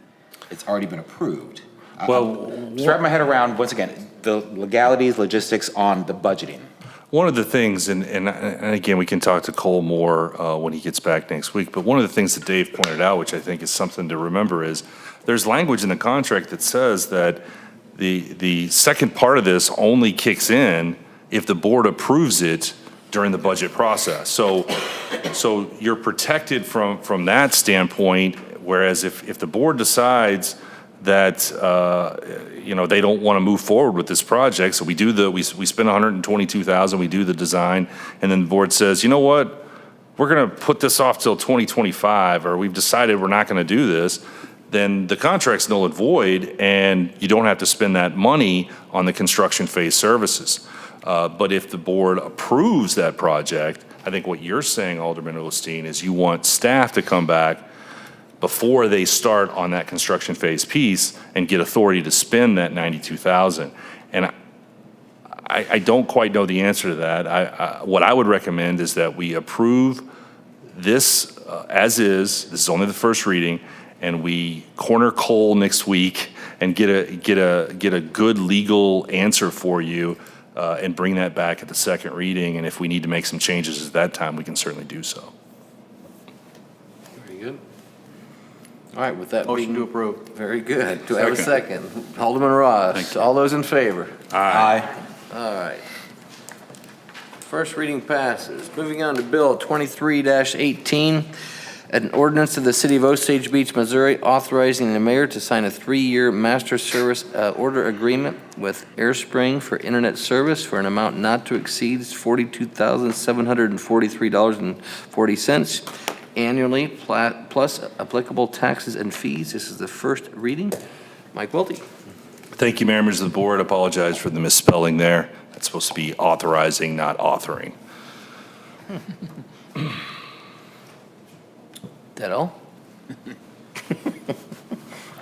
it's already been approved. Well, Just wrap my head around, once again, the legalities, logistics on the budgeting. one of the things, and again, we can talk to Cole more when he gets back next week, but one of the things that Dave pointed out, which I think is something to remember, is there's language in the contract that says that the second part of this only kicks in if the board approves it during the budget process. So you're protected from that standpoint, whereas if the board decides that, they don't want to move forward with this project, so we spend $122,000, we do the design, and then the board says, you know what, we're going to put this off till 2025, or we've decided we're not going to do this, then the contract's null and void, and you don't have to spend that money on the construction phase services. But if the board approves that project, I think what you're saying, Alderman Osteen, is you want staff to come back before they start on that construction phase piece and get authority to spend that $92,000. And I don't quite know the answer to that. What I would recommend is that we approve this as is. This is only the first reading, and we corner Cole next week and get a good legal answer for you, and bring that back at the second reading. And if we need to make some changes at that time, we can certainly do so. Very good. All right, with that Motion to being, approve. very good. Do I have a second? Alderman Ross, all those in favor? Aye. All right. First reading passes. Moving on to Bill 23-18, an ordinance of the City of Osage Beach, Missouri, authorizing the mayor to sign a 3-year master service order agreement with AirSpring for internet service for an amount not to exceed $42,743.40 annually, plus applicable taxes and fees. This is the first reading. Mike Welty. Thank you, Mayor, members of the board. I apologize for the misspelling there. That's supposed to be authorizing, not authoring. That all? Do you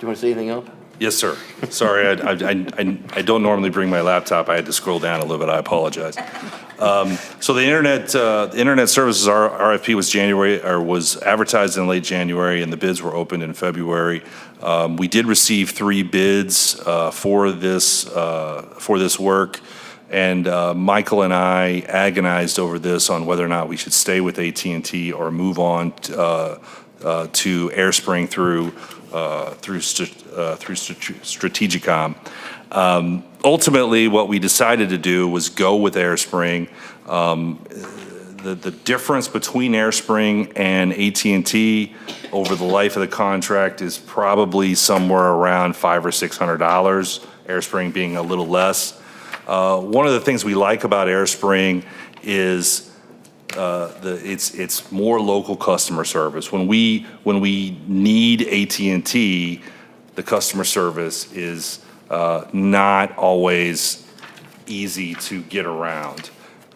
want to say anything else? Yes, sir. Sorry, I don't normally bring my laptop. I had to scroll down a little bit. I apologize. So the internet services RFP was advertised in late January, and the bids were opened in February. We did receive 3 bids for this work, and Michael and I agonized over this on whether or not we should stay with AT&T or move on to AirSpring through Strategicom. Ultimately, what we decided to do was go with AirSpring. The difference between AirSpring and AT&T over the life of the contract is probably somewhere around $500 or $600, AirSpring being a little less. One of the things we like about AirSpring is it's more local customer service. When we need AT&T, the customer service is not always easy to get around.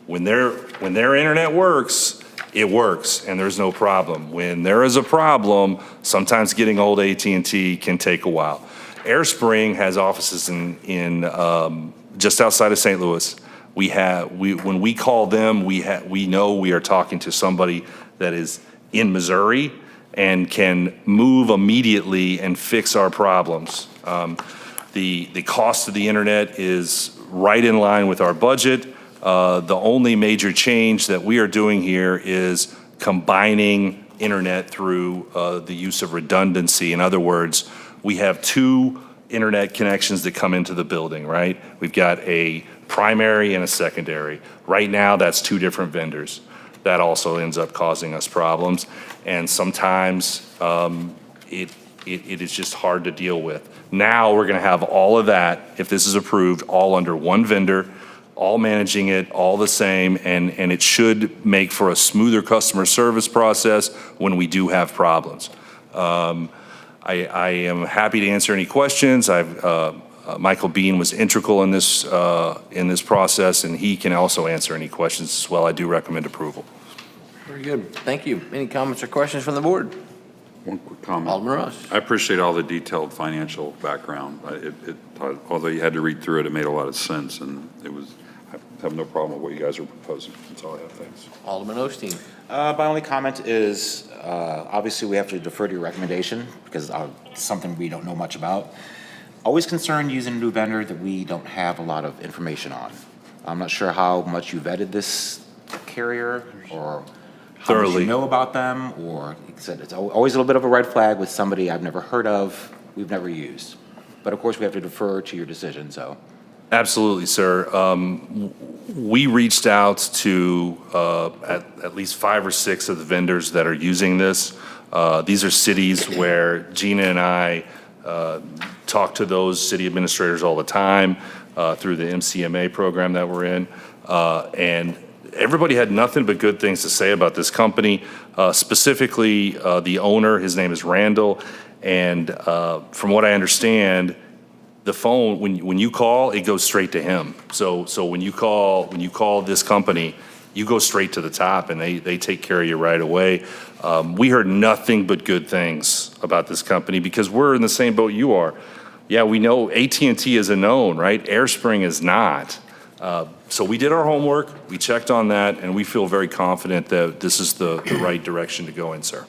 When their internet works, it works, and there's no problem. When there is a problem, sometimes getting hold of AT&T can take a while. AirSpring has offices in just outside of St. Louis. When we call them, we know we are talking to somebody that is in Missouri and can move immediately and fix our problems. The cost of the internet is right in line with our budget. The only major change that we are doing here is combining internet through the use of redundancy. In other words, we have 2 internet connections that come into the building, right? We've got a primary and a secondary. Right now, that's 2 different vendors. That also ends up causing us problems, and sometimes it is just hard to deal with. Now, we're gonna have all of that, if this is approved, all under one vendor, all managing it, all the same, and it should make for a smoother customer service process when we do have problems. I am happy to answer any questions. Michael Bean was integral in this process, and he can also answer any questions as well. I do recommend approval. Very good. Thank you. Any comments or questions from the board? One quick comment. Alderman Ross. I appreciate all the detailed financial background. Although you had to read through it, it made a lot of sense, and I have no problem with what you guys are proposing. That's all I have. Thanks. Alderman Osteen. My only comment is, obviously, we have to defer to your recommendation because it's something we don't know much about. Always concerned using a new vendor that we don't have a lot of information on. I'm not sure how much you vetted this carrier or how much you know about them, or like I said, it's always a little bit of a red flag with somebody I've never heard of, we've never used. But of course, we have to defer to your decision, so. Absolutely, sir. We reached out to at least 5 or 6 of the vendors that are using this. These are cities where Gina and I talk to those city administrators all the time through the MCMA program that we're in. And everybody had nothing but good things to say about this company. Specifically, the owner, his name is Randall, And from what I understand, the phone, when you call, it goes straight to him. So when you call this company, you go straight to the top, and they take care of you right away. We heard nothing but good things about this company because we're in the same boat you are. Yeah, we know AT&T is a known, right? AirSpring is not. So we did our homework, we checked on that, and we feel very confident that this is the right direction to go in, sir.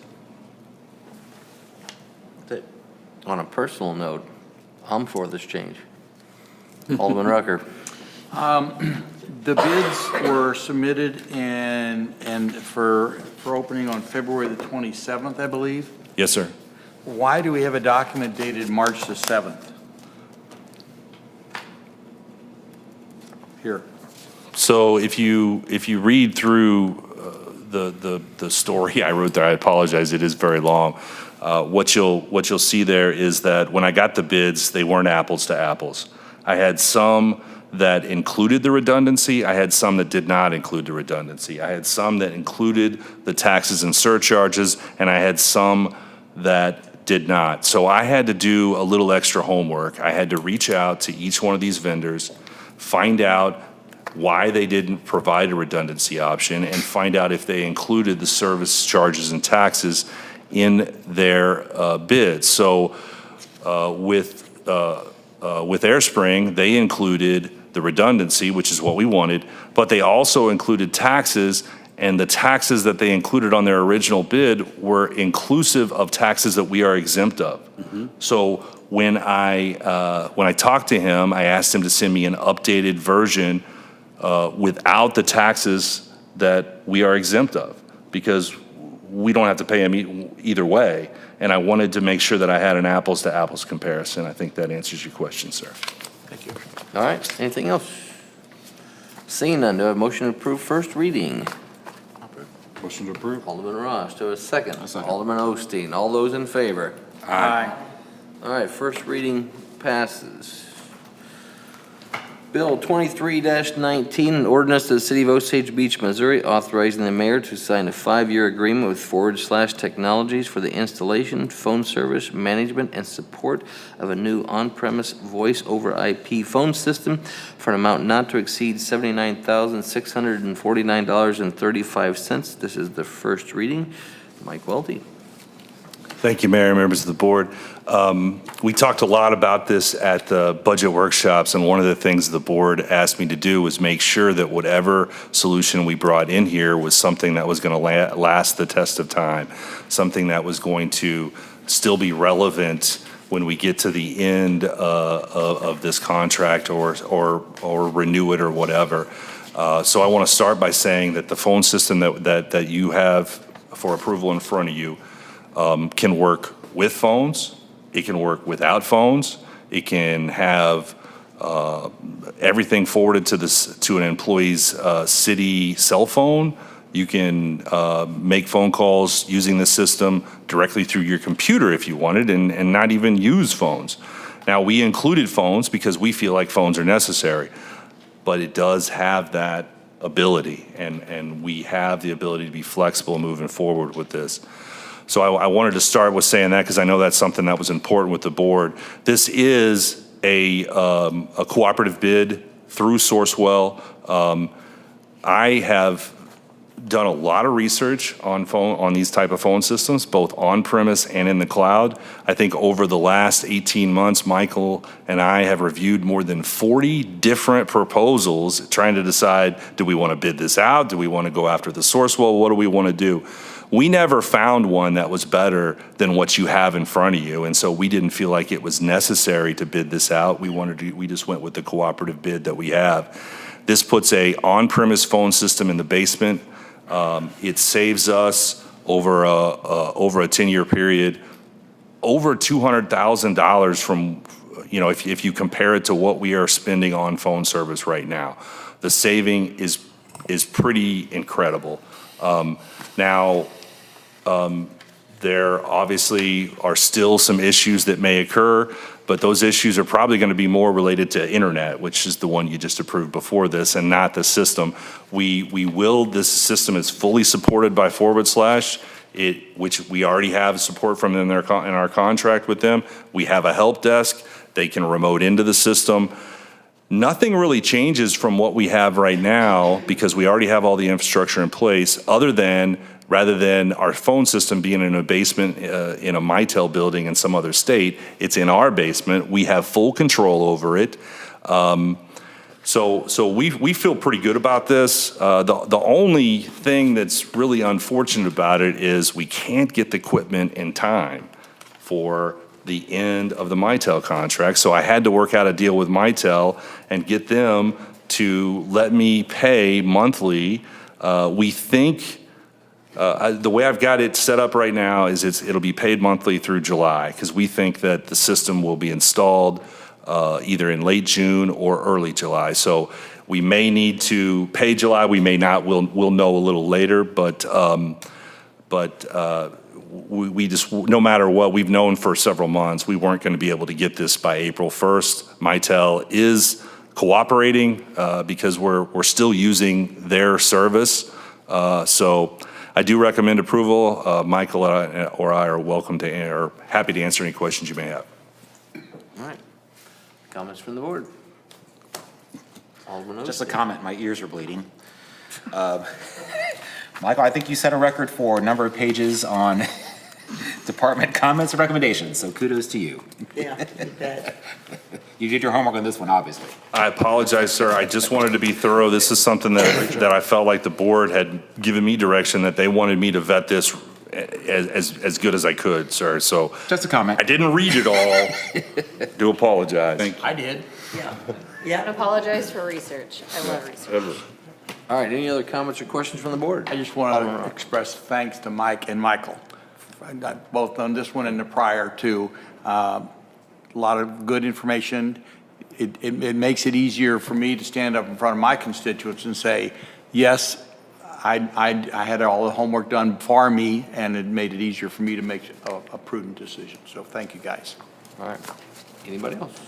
On a personal note, I'm for this change. Alderman Rucker. The bids were submitted and for opening on February the 27th, I believe. Yes, sir. Why do we have a document dated March the 7th? Here. So if you read through the story I wrote there, I apologize, it is very long. What you'll see there is that when I got the bids, they weren't apples to apples. I had some that included the redundancy. I had some that did not include the redundancy. I had some that included the taxes and surcharges, and I had some that did not. So I had to do a little extra homework. I had to reach out to each one of these vendors, find out why they didn't provide a redundancy option, and find out if they included the service charges and taxes in their bids. So with AirSpring, they included the redundancy, which is what we wanted, but they also included taxes, and the taxes that they included on their original bid were inclusive of taxes that we are exempt of. So when I talked to him, I asked him to send me an updated version without the taxes that we are exempt of, because we don't have to pay them either way. And I wanted to make sure that I had an apples to apples comparison. I think that answers your question, sir. Thank you. All right, anything else? Seeing none, do I have a motion to approve first reading? Motion to approve. Alderman Ross, do I have a second? Alderman Osteen, all those in favor? Aye. All right, first reading passes. Bill 23-19, an ordinance to the City of Osage Beach, Missouri, authorizing the mayor to sign a 5-year agreement with Forward/Technologies for the installation, phone service, management, and support of a new on-premise voice over IP phone system for an amount not to exceed $79,649.35. This is the first reading. Mike Welty. Thank you, Mayor, members of the board. We talked a lot about this at the budget workshops, and one of the things the board asked me to do was make sure that whatever solution we brought in here was something that was going to last the test of time, something that was going to still be relevant when we get to the end of this contract or renew it or whatever. So I want to start by saying that the phone system that you have for approval in front of you can work with phones, it can work without phones, it can have everything forwarded to an employee's city cell phone. You can make phone calls using the system directly through your computer if you wanted, and not even use phones. Now, we included phones because we feel like phones are necessary, but it does have that ability, and we have the ability to be flexible moving forward with this. So I wanted to start with saying that because I know that's something that was important with the board. This is a cooperative bid through Sourcewell. I have done a lot of research on these type of phone systems, both on-premise and in the cloud. I think over the last 18 months, Michael and I have reviewed more than 40 different proposals trying to decide, do we want to bid this out? Do we want to go after the Sourcewell? What do we want to do? We never found one that was better than what you have in front of you, and so we didn't feel like it was necessary to bid this out. We just went with the cooperative bid that we have. This puts a on-premise phone system in the basement. It saves us over a 10-year period over $200,000 from, if you compare it to what we are spending on phone service right now. The saving is pretty incredible. Now, there obviously are still some issues that may occur, but those issues are probably going to be more related to internet, which is the one you just approved before this, and not the system. This system is fully supported by Forward/. which we already have support from in our contract with them. We have a help desk. They can remote into the system. Nothing really changes from what we have right now because we already have all the infrastructure in place, rather than our phone system being in a basement in a Mitel building in some other state. It's in our basement. We have full control over it. So we feel pretty good about this. The only thing that's really unfortunate about it is we can't get the equipment in time for the end of the Mitel contract. So I had to work out a deal with Mitel and get them to let me pay monthly. We think, the way I've got it set up right now is it'll be paid monthly through July, because we think that the system will be installed either in late June or early July. So we may need to pay July, we may not, we'll know a little later, but we just, no matter what, we've known for several months, we weren't going to be able to get this by April 1st. Mitel is cooperating because we're still using their service. So I do recommend approval. Michael or I are happy to answer any questions you may have. All right. Comments from the board? Alderman Oaks? Just a comment, my ears are bleeding. Michael, I think you set a record for number of pages on department comments and recommendations, so kudos to you. Yeah, you bet. You did your homework on this one, obviously. I apologize, sir. I just wanted to be thorough. This is something that I felt like the board had given me direction that they wanted me to vet this as good as I could, sir. So just a comment. I didn't read it all. Do apologize. Thank you. I did. Yeah. And Yeah. apologize for research. I love research. All right, any other comments or questions from the board? I just want to express thanks to Mike and Michael, both on this one and the prior too. A lot of good information. It makes it easier for me to stand up in front of my constituents and say, yes, I had all the homework done for me, and it made it easier for me to make a prudent decision. So thank you, guys. All right. Anybody else?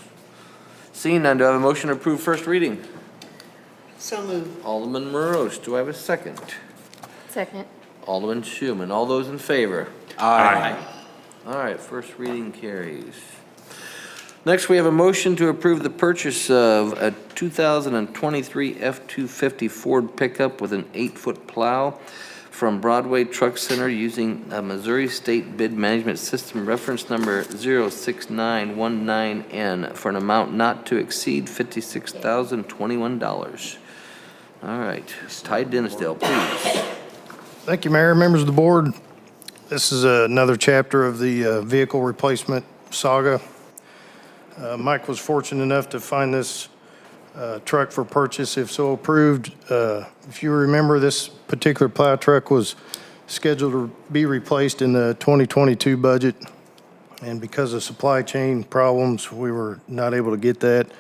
Seeing none, do I have a motion to approve first reading? So moved. Alderman Morose, do I have a second? Second. Alderman Schuman, all those in favor? Aye. All right, first reading carries. Next, we have a motion to approve the purchase of a 2023 F-250 Ford pickup with an 8-foot plow from Broadway Truck Center using a Missouri State Bid Management System reference number 06919N for an amount not to exceed $56,021. All right, Ty Dennisdale, please. Thank you, Mayor, members of the board. This is another chapter of the vehicle replacement saga. Mike was fortunate enough to find this truck for purchase, if so approved. If you remember, this particular plow truck was scheduled to be replaced in the 2022 budget, and because of supply chain problems, we were not able to get that.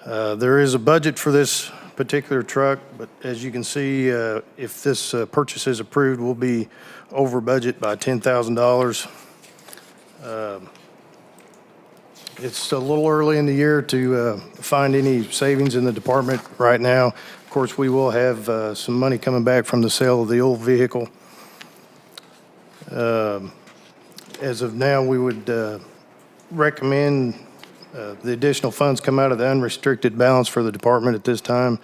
There is a budget for this particular truck, but as you can see, if this purchase is approved, we'll be over budget by $10,000. It's a little early in the year to find any savings in the department right now. Of course, we will have some money coming back from the sale of the old vehicle. As of now, we would recommend the additional funds come out of the unrestricted balance for the department at this time,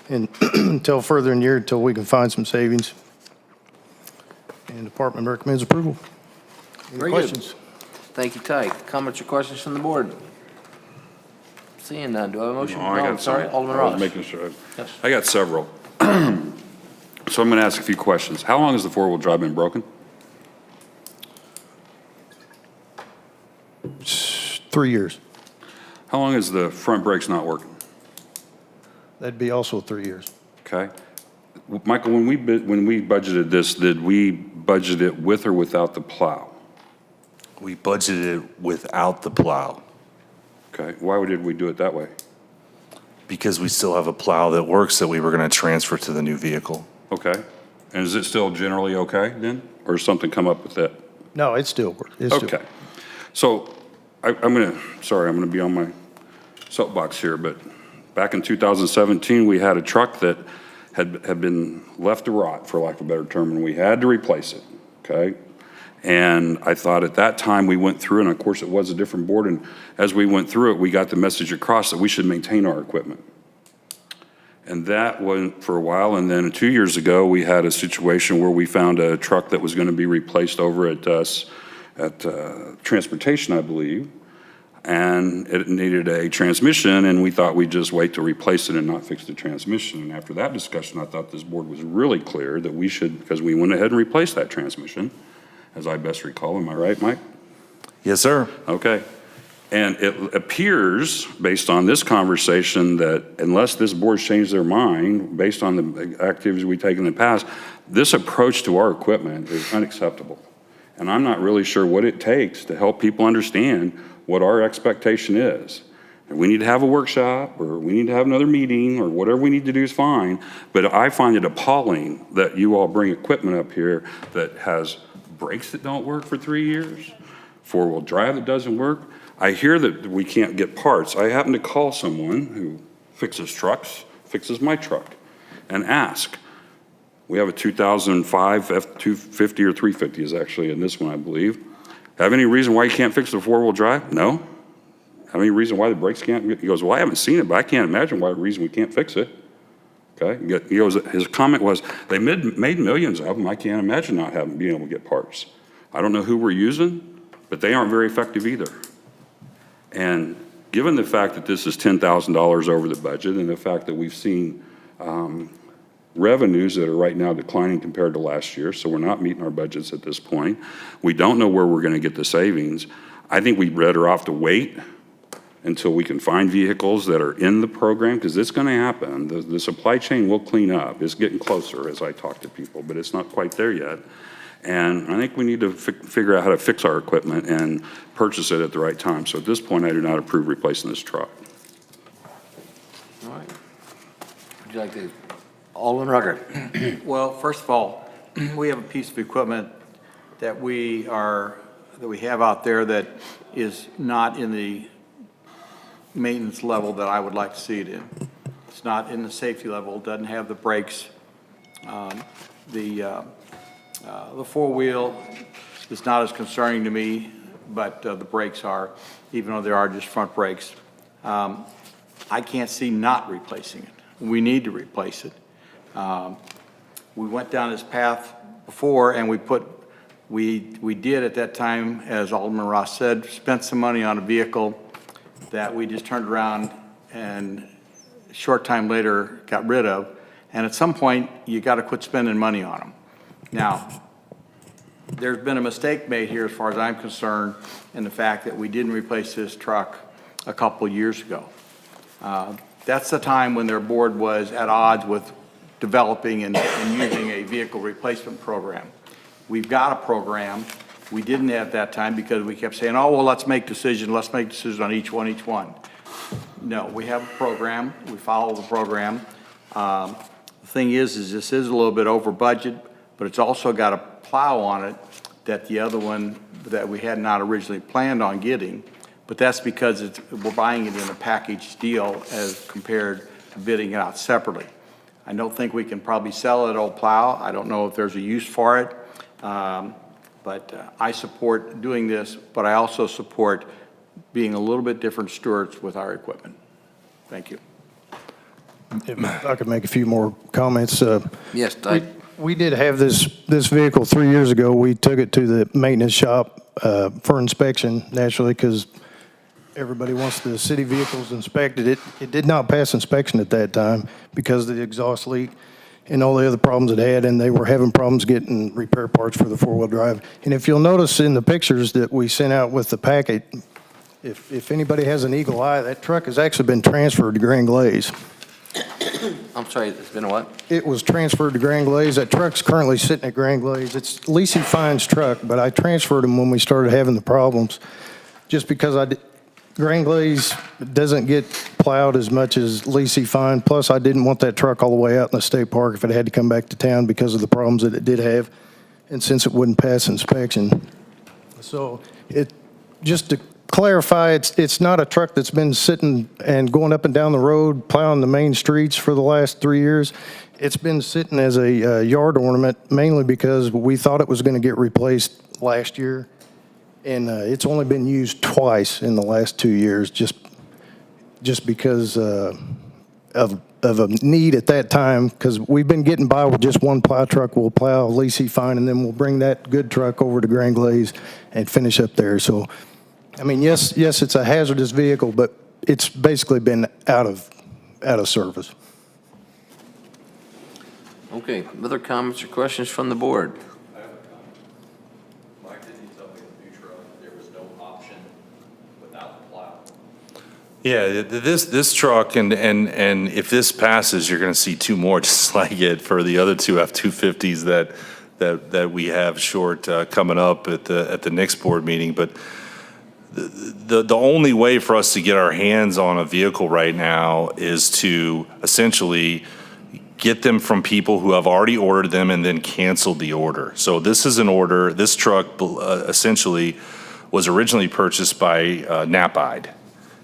and until further in the year, until we can find some savings. And the department recommends approval. Any Very questions? good. Thank you, Ty. Comments or questions from the board? Seeing none, do I have a motion? No, I got sorry, some. Alderman I was Ross. making sure. Yes. I got several. So I'm going to ask a few questions. How long has the four-wheel drive been broken? 3 years. How long is the front brakes not working? That'd be also 3 years. Okay. Michael, when we budgeted this, did we budget it with or without the plow? We budgeted it without the plow Okay. Why did we do it that way? because we still have a plow that works that we were going to transfer to the new vehicle. Okay. And is it still generally okay then? Or has something come up with that? No, it still works. It's still- Okay. So I'm going to be on my soapbox here, but back in 2017, we had a truck that had been left to rot, for lack of a better term, and we had to replace it. okay? And I thought at that time, we went through, and of course, it was a different board, and as we went through it, we got the message across that we should maintain our equipment. And that went for a while, and then 2 years ago, we had a situation where we found a truck that was going to be replaced over at us at Transportation, I believe, and it needed a transmission, and we thought we'd just wait to replace it and not fix the transmission. And after that discussion, I thought this board was really clear that we should, because we went ahead and replaced that transmission, as I best recall. Am I right, Mike? Yes, sir. Okay. And it appears, based on this conversation, that unless this board's changed their mind, based on the activities we've taken in the past, this approach to our equipment is unacceptable. And I'm not really sure what it takes to help people understand what our expectation is. And we need to have a workshop, or we need to have another meeting, or whatever we need to do is fine. But I find it appalling that you all bring equipment up here that has brakes that don't work for 3 years, four-wheel drive that doesn't work. I hear that we can't get parts. I happen to call someone who fixes trucks, fixes my truck, and ask. We have a 2005 F-250 or 350 is actually in this one, I believe. Have any reason why you can't fix the four-wheel drive? No. Have any reason why the brakes can't? He goes, well, I haven't seen it, but I can't imagine why the reason we can't fix it. Okay. He goes, his comment was, they made millions of them. I can't imagine not being able to get parts. I don't know who we're using, but they aren't very effective either. And given the fact that this is $10,000 over the budget, and the fact that we've seen revenues that are right now declining compared to last year, so we're not meeting our budgets at this point, we don't know where we're going to get the savings. I think we'd better off to wait until we can find vehicles that are in the program, because it's going to happen. The supply chain will clean up. It's getting closer as I talk to people, but it's not quite there yet. And I think we need to figure out how to fix our equipment and purchase it at the right time. So at this point, I do not approve replacing this truck. All right. Would you like to, Alderman Rucker? Well, first of all, we have a piece of equipment that we have out there that is not in the maintenance level that I would like to see it in. It's not in the safety level, doesn't have the brakes. The four-wheel is not as concerning to me, but the brakes are, even though there are just front brakes. I can't see not replacing it. We need to replace it. We went down this path before, and we did at that time, as Alderman Ross said, spent some money on a vehicle that we just turned around and a short time later got rid of. And at some point, you got to quit spending money on them. Now, there's been a mistake made here as far as I'm concerned in the fact that we didn't replace this truck a couple years ago. That's the time when their board was at odds with developing and using a vehicle replacement program. We've got a program. We didn't at that time because we kept saying, oh, well, let's make decisions on each one. No, we have a program. We follow the program. The thing is this is a little bit over budget, but it's also got a plow on it that the other one that we had not originally planned on getting, but that's because we're buying it in a package deal as compared to bidding it out separately. I don't think we can probably sell that old plow. I don't know if there's a use for it, but I support doing this, but I also support being a little bit different stewards with our equipment. Thank you. If I could make a few more comments. Yes, We did have this vehicle 3 years ago. We took it to the maintenance shop for inspection, naturally, because everybody wants the city vehicles inspected. It did not pass inspection at that time because of the exhaust leak and all the other problems it had, and they were having problems getting repair parts for the four-wheel drive. And if you'll notice in the pictures that we sent out with the packet, if anybody has an eagle eye, that truck has actually been transferred to Grand Glaze. I'm sorry, it's been a what? It was transferred to Grand Glaze. That truck's currently sitting at Grand Glaze. It's Lacey Fine's truck, but I transferred him when we started having the problems, just because Grand Glaze doesn't get plowed as much as Lacey Fine. Plus, I didn't want that truck all the way out in the state park if it had to come back to town because of the problems that it did have, and since it wouldn't pass inspection. So just to clarify, it's not a truck that's been sitting and going up and down the road plowing the main streets for the last 3 years. It's been sitting as a yard ornament mainly because we thought it was going to get replaced last year. And it's only been used twice in the last 2 years, just because of a need at that time, because we've been getting by with just one plow truck. We'll plow Lacey Fine, and then we'll bring that good truck over to Grand Glaze and finish up there. So, I mean, yes, it's a hazardous vehicle, but it's basically been out of service. Okay, other comments or questions from the board? Mike, didn't you tell me the new truck, there was no option without the plow? Yeah, this truck, and if this passes, you're going to see two more just like it for the other two F-250s that we have short coming up at the next board meeting. But the only way for us to get our hands on a vehicle right now is to essentially get them from people who have already ordered them and then canceled the order. So this is an order. This truck essentially was originally purchased by Knapide.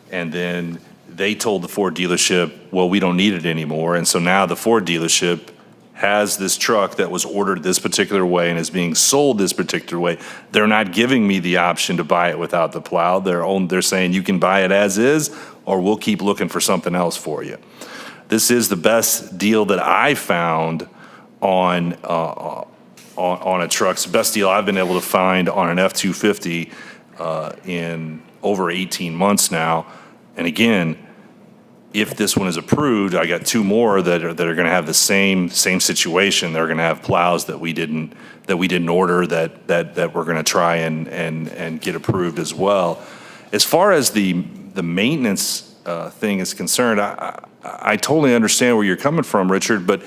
And then they told the Ford dealership, well, we don't need it anymore. And so now the Ford dealership has this truck that was ordered this particular way and is being sold this particular way. They're not giving me the option to buy it without the plow. They're saying you can buy it as is, or we'll keep looking for something else for you. This is the best deal that I found on a truck. It's the best deal I've been able to find on an F-250 in over 18 months now. And again, if this one is approved, I got two more that are going to have the same situation. They're going to have plows that we didn't order that we're going to try and get approved as well. As far as the maintenance thing is concerned, I totally understand where you're coming from, Richard, but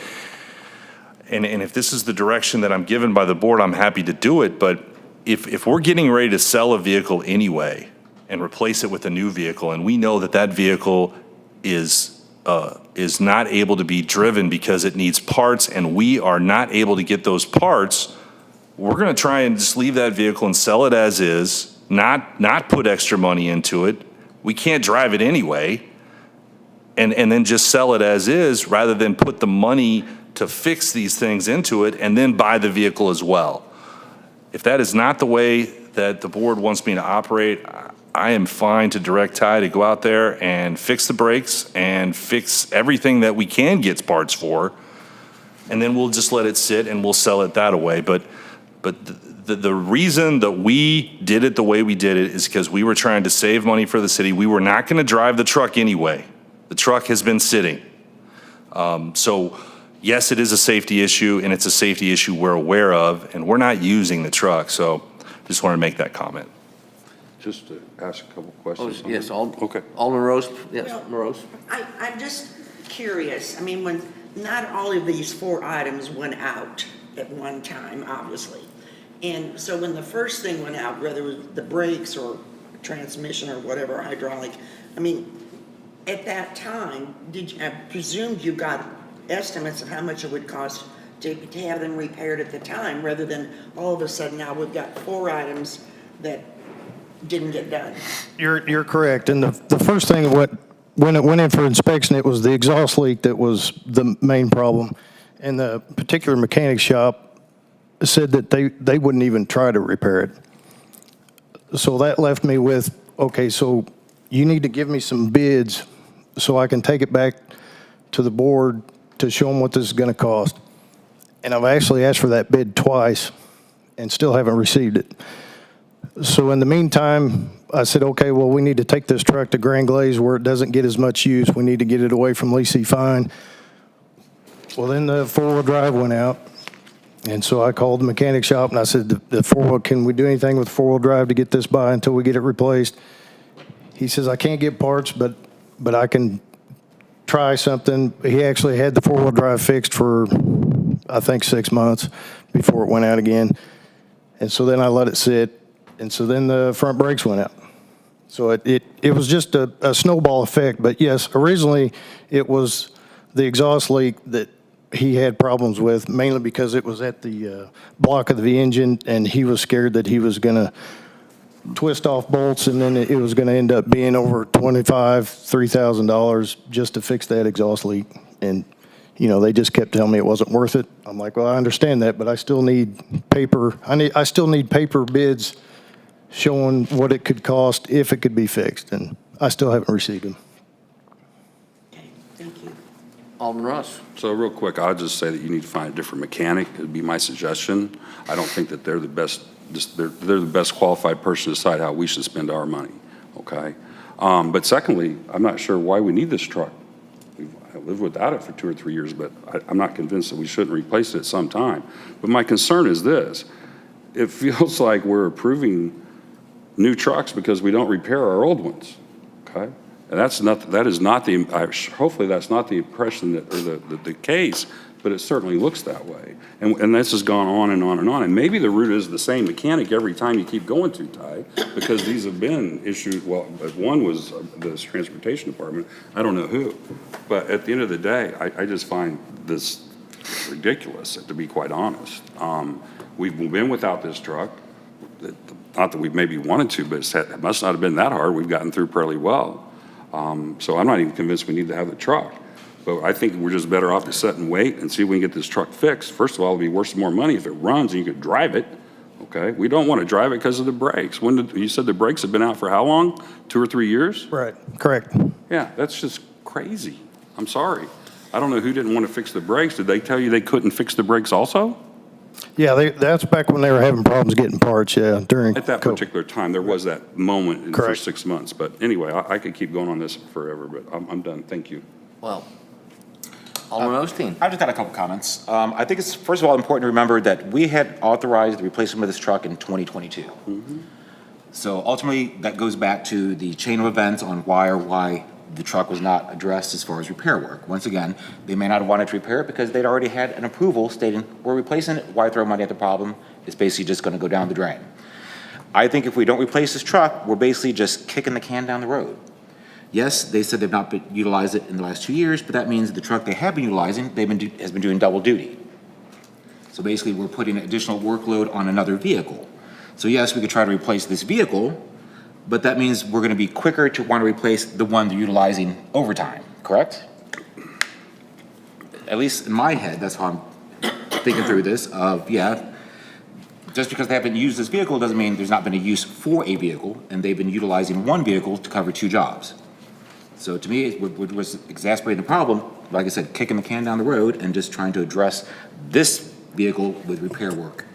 and if this is the direction that I'm given by the board, I'm happy to do it. But if we're getting ready to sell a vehicle anyway and replace it with a new vehicle, and we know that vehicle is not able to be driven because it needs parts, and we are not able to get those parts, we're going to try and just leave that vehicle and sell it as is, not put extra money into it. We can't drive it anyway, and then just sell it as is rather than put the money to fix these things into it and then buy the vehicle as well. If that is not the way that the board wants me to operate, I am fine to direct Ty to go out there and fix the brakes and fix everything that we can get parts for, and then we'll just let it sit and we'll sell it that way. But the reason that we did it the way we did it is because we were trying to save money for the city. We were not going to drive the truck anyway. The truck has been sitting. So yes, it is a safety issue, and it's a safety issue we're aware of, and we're not using the truck. So just want to make that comment. Just to ask a couple questions. Oh, yes, Okay. Alderman Rose, yes, Well, Rose. I'm just curious. I mean, when not all of these 4 items went out at one time, obviously. And so when the first thing went out, whether it was the brakes or transmission or whatever, hydraulic, I mean, at that time, I presumed you got estimates of how much it would cost to have them repaired at the time, rather than all of a sudden now we've got 4 items that didn't get done. You're correct. And the first thing when it went in for inspection, it was the exhaust leak that was the main problem. And the particular mechanic shop said that they wouldn't even try to repair it. So that left me with, okay, so you need to give me some bids so I can take it back to the board to show them what this is going to cost. And I've actually asked for that bid twice and still haven't received it. So in the meantime, I said, okay, well, we need to take this truck to Grand Glaze where it doesn't get as much use. We need to get it away from Lacey Fine. Well, then the 4-wheel drive went out. And so I called the mechanic shop and I said, the 4-wheel, can we do anything with 4-wheel drive to get this by until we get it replaced? He says, I can't get parts, but I can try something. He actually had the 4-wheel drive fixed for, I think, 6 months before it went out again. And so then I let it sit. And so then the front brakes went out. So it was just a snowball effect. But yes, originally it was the exhaust leak that he had problems with, mainly because it was at the block of the engine, and he was scared that he was going to twist off bolts, and then it was going to end up being over $3,000 just to fix that exhaust leak. And, you know, they just kept telling me it wasn't worth it. I'm like, well, I understand that, but I still need paper. I still need paper bids showing what it could cost if it could be fixed, and I still haven't received them. Okay, thank you. Alderman Ross. So real quick, I'll just say that you need to find a different mechanic. It'd be my suggestion. I don't think that they're the best, they're the best qualified person to decide how we should spend our money, okay? But secondly, I'm not sure why we need this truck. I lived without it for 2 or 3 years, but I'm not convinced that we shouldn't replace it at some time. But my concern is this. It feels like we're approving new trucks because we don't repair our old ones, okay? And that is not the, hopefully that's not the impression that, or the case, but it certainly looks that way. And this has gone on and on and on. And maybe the route is the same mechanic every time you keep going to, Ty, because these have been issued, well, one was the transportation department, I don't know who. But at the end of the day, I just find this ridiculous, to be quite honest. We've been without this truck. Not that we maybe wanted to, but it must not have been that hard. We've gotten through fairly well. So I'm not even convinced we need to have the truck. But I think we're just better off to sit and wait and see if we can get this truck fixed. First of all, it'll be worth some more money if it runs and you could drive it, okay? We don't want to drive it because of the brakes. You said the brakes have been out for how long? 2 or 3 years? Right, correct. Yeah, that's just crazy. I'm sorry. I don't know who didn't want to fix the brakes. Did they tell you they couldn't fix the brakes also? Yeah, that's back when they were having problems getting parts, yeah, during At that COVID. particular time, there was that moment in the Correct. first 6 months. But anyway, I could keep going on this forever, but I'm done. Thank you. Well, Alderman Osteen. I've just got a couple comments. I think it's, first of all, important to remember that we had authorized the replacement of this truck in 2022. So ultimately, that goes back to the chain of events on why the truck was not addressed as far as repair work. Once again, they may not have wanted to repair it because they'd already had an approval stating, we're replacing it, why throw money at the problem? It's basically just gonna go down the drain. I think if we don't replace this truck, we're basically just kicking the can down the road. Yes, they said they've not utilized it in the last 2 years, but that means the truck they have been utilizing, has been doing double duty. So basically, we're putting additional workload on another vehicle. So yes, we could try to replace this vehicle, but that means we're gonna be quicker to want to replace the one they're utilizing overtime, correct? At least in my head, that's how I'm thinking through this, just because they haven't used this vehicle doesn't mean there's not been a use for a vehicle, and they've been utilizing one vehicle to cover 2 jobs. So to me, what was exacerbating the problem, like I said, kicking the can down the road and just trying to address this vehicle with repair work.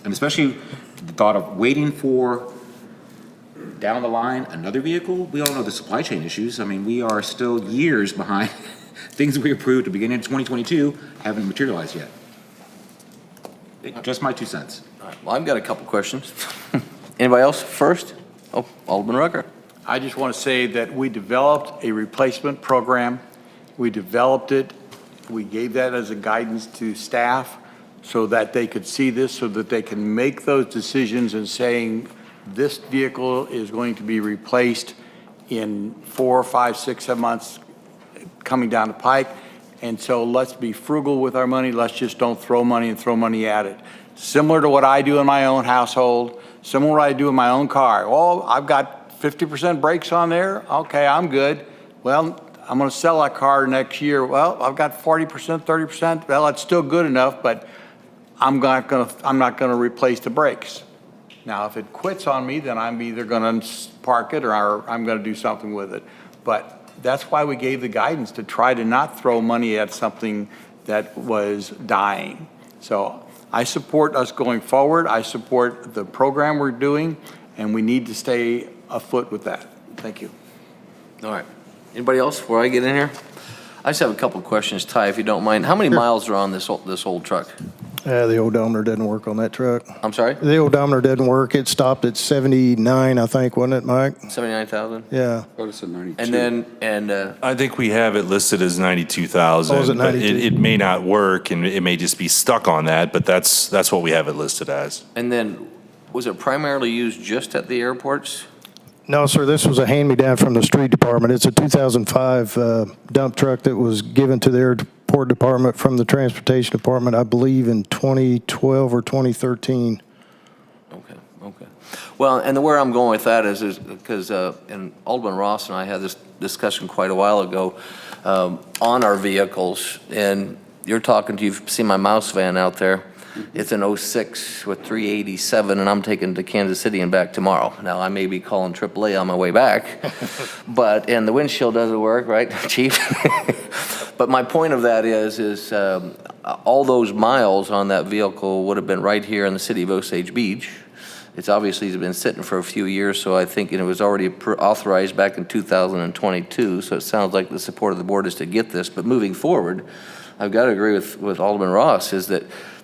And especially the thought of waiting for, down the line, another vehicle. We all know the supply chain issues. I mean, we are still years behind. Things that we approved at the beginning of 2022 haven't materialized yet. Just my 2 cents. All right, well, I've got a couple questions. Anybody else first? Oh, Alderman Rucker. I just want to say that we developed a replacement program. We developed it. We gave that as a guidance to staff so that they could see this, so that they can make those decisions and saying this vehicle is going to be replaced in 4, 5, 6, 7 months coming down the pike. And so let's be frugal with our money. Let's just don't throw money and throw money at it. Similar to what I do in my own household, similar to what I do in my own car. Well, I've got 50% brakes on there. Okay, I'm good. Well, I'm going to sell that car next year. Well, I've got 40%, 30%. Well, it's still good enough, but I'm not going to replace the brakes. Now, if it quits on me, then I'm either going to park it or I'm going to do something with it. But that's why we gave the guidance to try to not throw money at something that was dying. So I support us going forward. I support the program we're doing, and we need to stay afoot with that. Thank you. All right. Anybody else before I get in here? I just have a couple of questions, Ty, if you don't mind. How many miles are on this old truck? The odometer didn't work on that truck. I'm sorry? The odometer didn't work. It stopped at 79, I think, wasn't it, Mike? 79,000? Yeah. I thought it said 92. And then, I think we have it listed as 92,000. Oh, is it but 92? It may not work, and it may just be stuck on that, but that's what we have it listed as. and then, was it primarily used just at the airports? No, sir, this was a hand-me-down from the street department. It's a 2005 dump truck that was given to the airport department from the transportation department, I believe, in 2012 or 2013. Okay. Well, and where I'm going with that is because, and Alderman Ross and I had this discussion quite a while ago on our vehicles, and you've seen my mouse van out there. It's an '06 with 387, and I'm taking to Kansas City and back tomorrow. Now, I may be calling AAA on my way back, and the windshield doesn't work, right, Chief? But my point of that is all those miles on that vehicle would have been right here in the city of Osage Beach. It's obviously been sitting for a few years, so I think it was already authorized back in 2022, so it sounds like the support of the board is to get this. But moving forward, I've got to agree with Alderman Ross, is that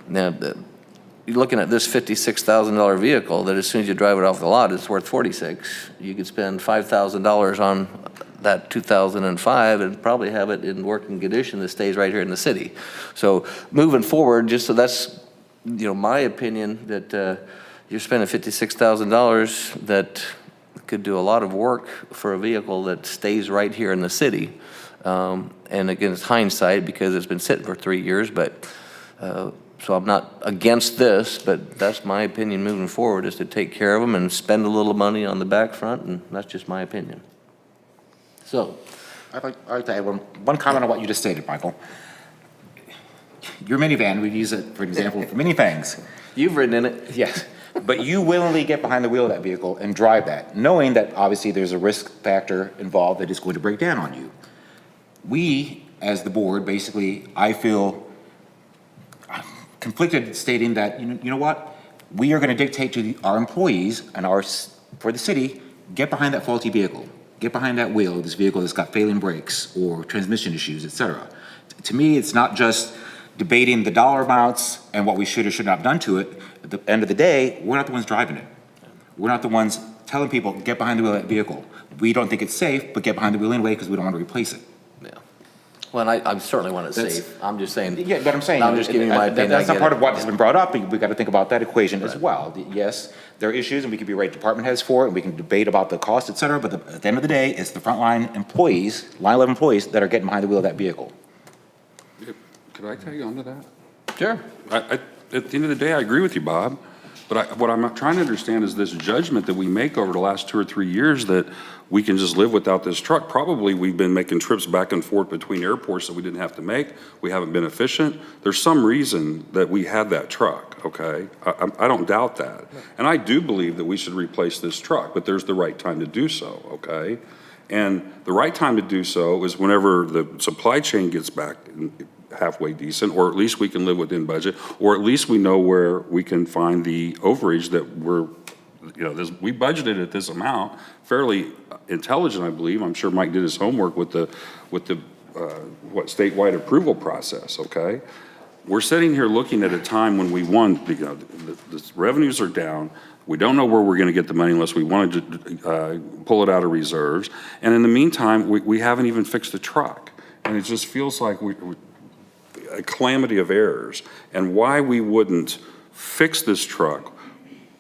you're looking at this $56,000 vehicle, that as soon as you drive it off the lot, it's worth $46,000. You could spend $5,000 on that 2005 and probably have it in working condition that stays right here in the city. So moving forward, just so that's, my opinion, that you're spending $56,000 that could do a lot of work for a vehicle that stays right here in the city. And again, it's hindsight because it's been sitting for 3 years, but so I'm not against this, but that's my opinion moving forward, is to take care of them and spend a little money on the back front, and that's just my opinion. So. I'd like to add one comment on what you just stated, Michael. Your minivan, we use it, for example, for many things. You've ridden in it. Yes. But you willingly get behind the wheel of that vehicle and drive that, knowing that obviously there's a risk factor involved that it's going to break down on you. We, as the board, basically, I feel conflicted stating that, you know what? We are going to dictate to our employees and for the city, get behind that faulty vehicle. Get behind that wheel, this vehicle that's got failing brakes or transmission issues, etc. To me, it's not just debating the dollar amounts and what we should or should not have done to it. At the end of the day, we're not the ones driving it. We're not the ones telling people, get behind the wheel of that vehicle. We don't think it's safe, but get behind the wheel anyway because we don't want to replace it. Yeah. Well, and I certainly want it safe. I'm just saying. Yeah, but I'm saying. I'm just giving you my opinion. That's not part of what has been brought up. We've got to think about that equation as well. Yes, there are issues, and we can be right department heads for it, and we can debate about the cost, et cetera, but at the end of the day, it's the frontline employees, line level employees, that are getting behind the wheel of that vehicle. Could I tag on to that? Sure. At the end of the day, I agree with you, Bob. But what I'm trying to understand is this judgment that we make over the last 2 or 3 years that we can just live without this truck. Probably we've been making trips back and forth between airports that we didn't have to make. We haven't been efficient. There's some reason that we had that truck, okay? I don't doubt that. And I do believe that we should replace this truck, but there's the right time to do so, okay? And the right time to do so is whenever the supply chain gets back halfway decent, or at least we can live within budget, or at least we know where we can find the overage that we budgeted at this amount, fairly intelligent, I believe. I'm sure Mike did his homework with the statewide approval process, okay? We're sitting here looking at a time when the revenues are down. We don't know where we're going to get the money unless we wanted to pull it out of reserves. And in the meantime, we haven't even fixed the truck. And it just feels like a calamity of errors. And why we wouldn't fix this truck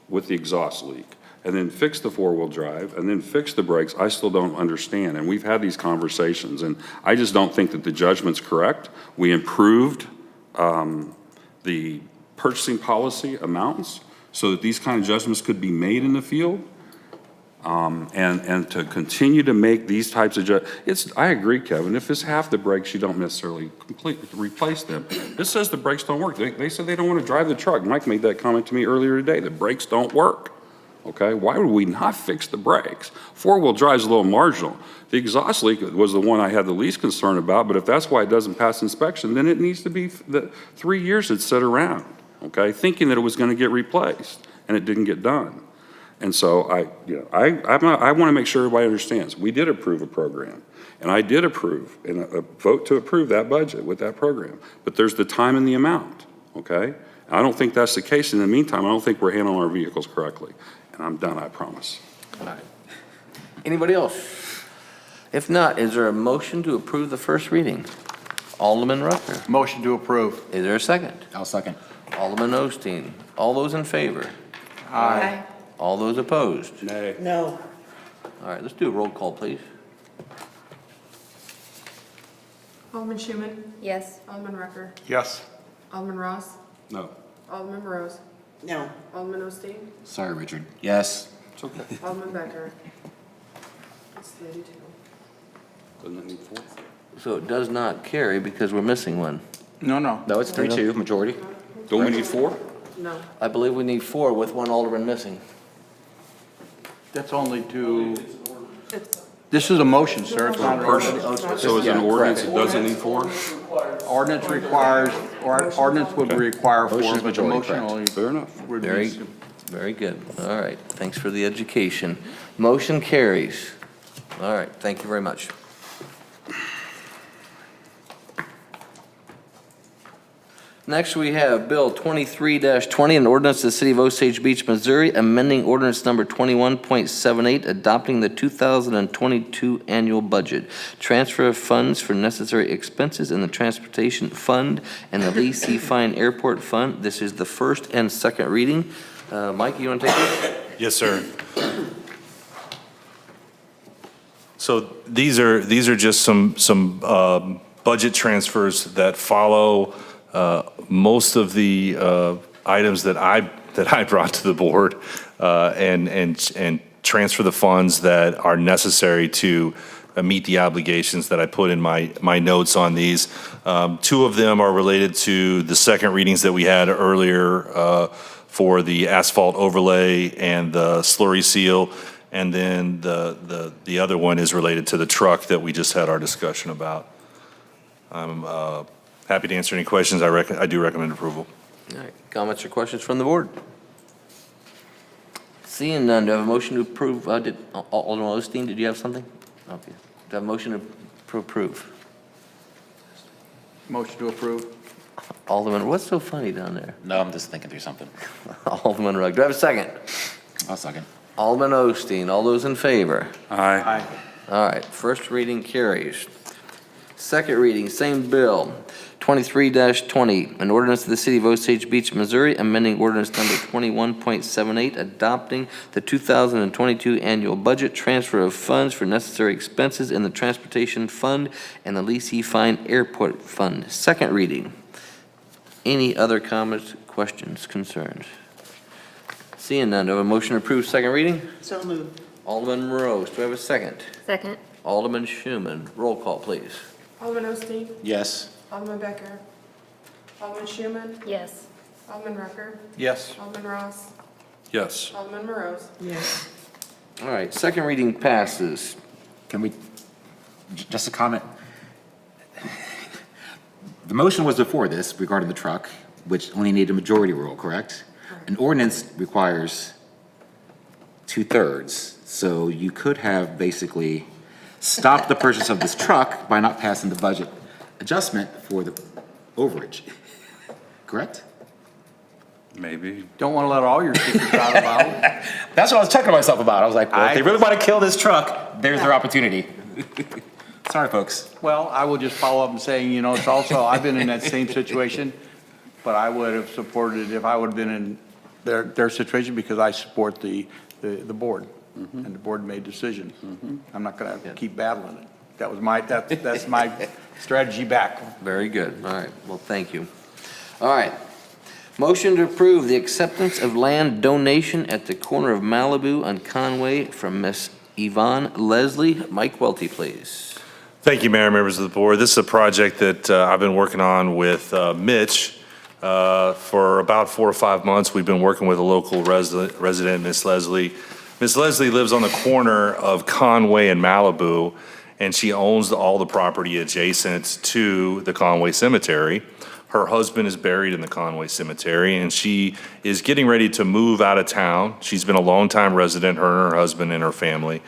with the exhaust leak, and then fix the four-wheel drive, and then fix the brakes, I still don't understand. And we've had these conversations, and I just don't think that the judgment's correct. We improved the purchasing policy amounts so that these kind of judgments could be made in the field. And to continue to make these types of judgments, I agree, Kevin, if it's half the brakes, you don't necessarily completely replace them. This says the brakes don't work. They said they don't want to drive the truck. Mike made that comment to me earlier today. The brakes don't work, okay? Why would we not fix the brakes? Four-wheel drive is a little marginal. The exhaust leak was the one I had the least concern about, but if that's why it doesn't pass inspection, then it needs to be the 3 years it sat around, okay, thinking that it was going to get replaced, and it didn't get done. And so I want to make sure everybody understands. We did approve a program, and I did approve and vote to approve that budget with that program. But there's the time and the amount, okay? I don't think that's the case. In the meantime, I don't think we're handling our vehicles correctly. And I'm done, I promise. All right. Anybody else? If not, is there a motion to approve the first reading? Alderman Rucker. Motion to approve. Is there a second? I'll second. Alderman Osteen. All those in favor? Aye. All those opposed? Nay. No. All right, let's do a roll call, please. Alderman Schuman. Yes. Alderman Rucker. Yes. Alderman Ross. No. Alderman Rose. No. Alderman Osteen? Sorry, Richard. Yes. Alderman Becker? It's 32. Doesn't it need 4? So it does not carry because we're missing one. No, no. No, it's 3-2, majority. Don't we need 4? No. I believe we need 4 with one alderman missing. That's only to, It's, this is a motion, sir. It's not an ordinance. So it's an ordinance, it doesn't need 4? Ordinance requires, or ordinance would require 4, Motion's but the majority, motion correct. only Fair enough. would be. Very good. All right, thanks for the education. Motion carries. All right, thank you very much. Next, we have Bill 23-20, an ordinance of the City of Osage Beach, Missouri, amending ordinance number 21.78, adopting the 2022 annual budget, transfer of funds for necessary expenses in the Transportation Fund and the Lee C. Fine Airport Fund. This is the first and second reading. Mike, you want to take this? Yes, sir. So these are just some budget transfers that follow most of the items that I brought to the board, and transfer the funds that are necessary to meet the obligations that I put in my notes on these. 2 of them are related to the second readings that we had earlier for the asphalt overlay and the slurry seal, and then the other one is related to the truck that we just had our discussion about. I'm happy to answer any questions. I do recommend approval. All right, comments or questions from the board? Seeing none, do I have a motion to approve? Alderman Osteen, did you have something? Okay. Do I have a motion to approve? Motion to approve. Alderman, what's so funny down there? No, I'm just thinking through something. Alderman Rugg. Do I have a second? I'll second. Alderman Osteen, all those in favor? Aye. Aye. All right, first reading carries. Second reading, same bill, 23-20, an ordinance of the City of Osage Beach, Missouri, amending ordinance number 21.78, adopting the 2022 annual budget, transfer of funds for necessary expenses in the Transportation Fund and the Lee C. Fine Airport Fund. Second reading. Any other comments, questions, concerns? Seeing none, do I have a motion to approve second reading? So moved. Alderman Rose, do I have a second? Second. Alderman Schuman, roll call, please. Alderman Osteen? Yes. Alderman Becker? Alderman Schuman? Yes. Alderman Rucker? Yes. Alderman Ross? Yes. Alderman Morose? Yes. All right, second reading passes. Can we, just a comment? The motion was before this regarding the truck, which only needed a majority rule, correct? An ordinance requires 2/3, so you could have basically stopped the purchase of this truck by not passing the budget adjustment for the overage, correct? Maybe. Don't want to let all your secrets out about it. That's what I was checking myself about. I was like, well, if they really want to kill this truck, there's their opportunity. Sorry, folks. Well, I will just follow up and saying, you know, it's also, I've been in that same situation, but I would have supported if I would have been in their situation because I support the board. And the board made decision. I'm not going to keep battling it. That was that's my strategy back. Very good. All right, well, thank you. All right. Motion to approve the acceptance of land donation at the corner of Malibu and Conway from Miss Yvonne Leslie. Mike Welty, please. Thank you, Mayor, members of the board. This is a project that I've been working on with Mitch for about 4 or 5 months. We've been working with a local resident, Miss Leslie. Miss Leslie lives on the corner of Conway and Malibu, and she owns all the property adjacent to the Conway Cemetery. Her husband is buried in the Conway Cemetery, and she is getting ready to move out of town. She's been a longtime resident, her and her husband and her family.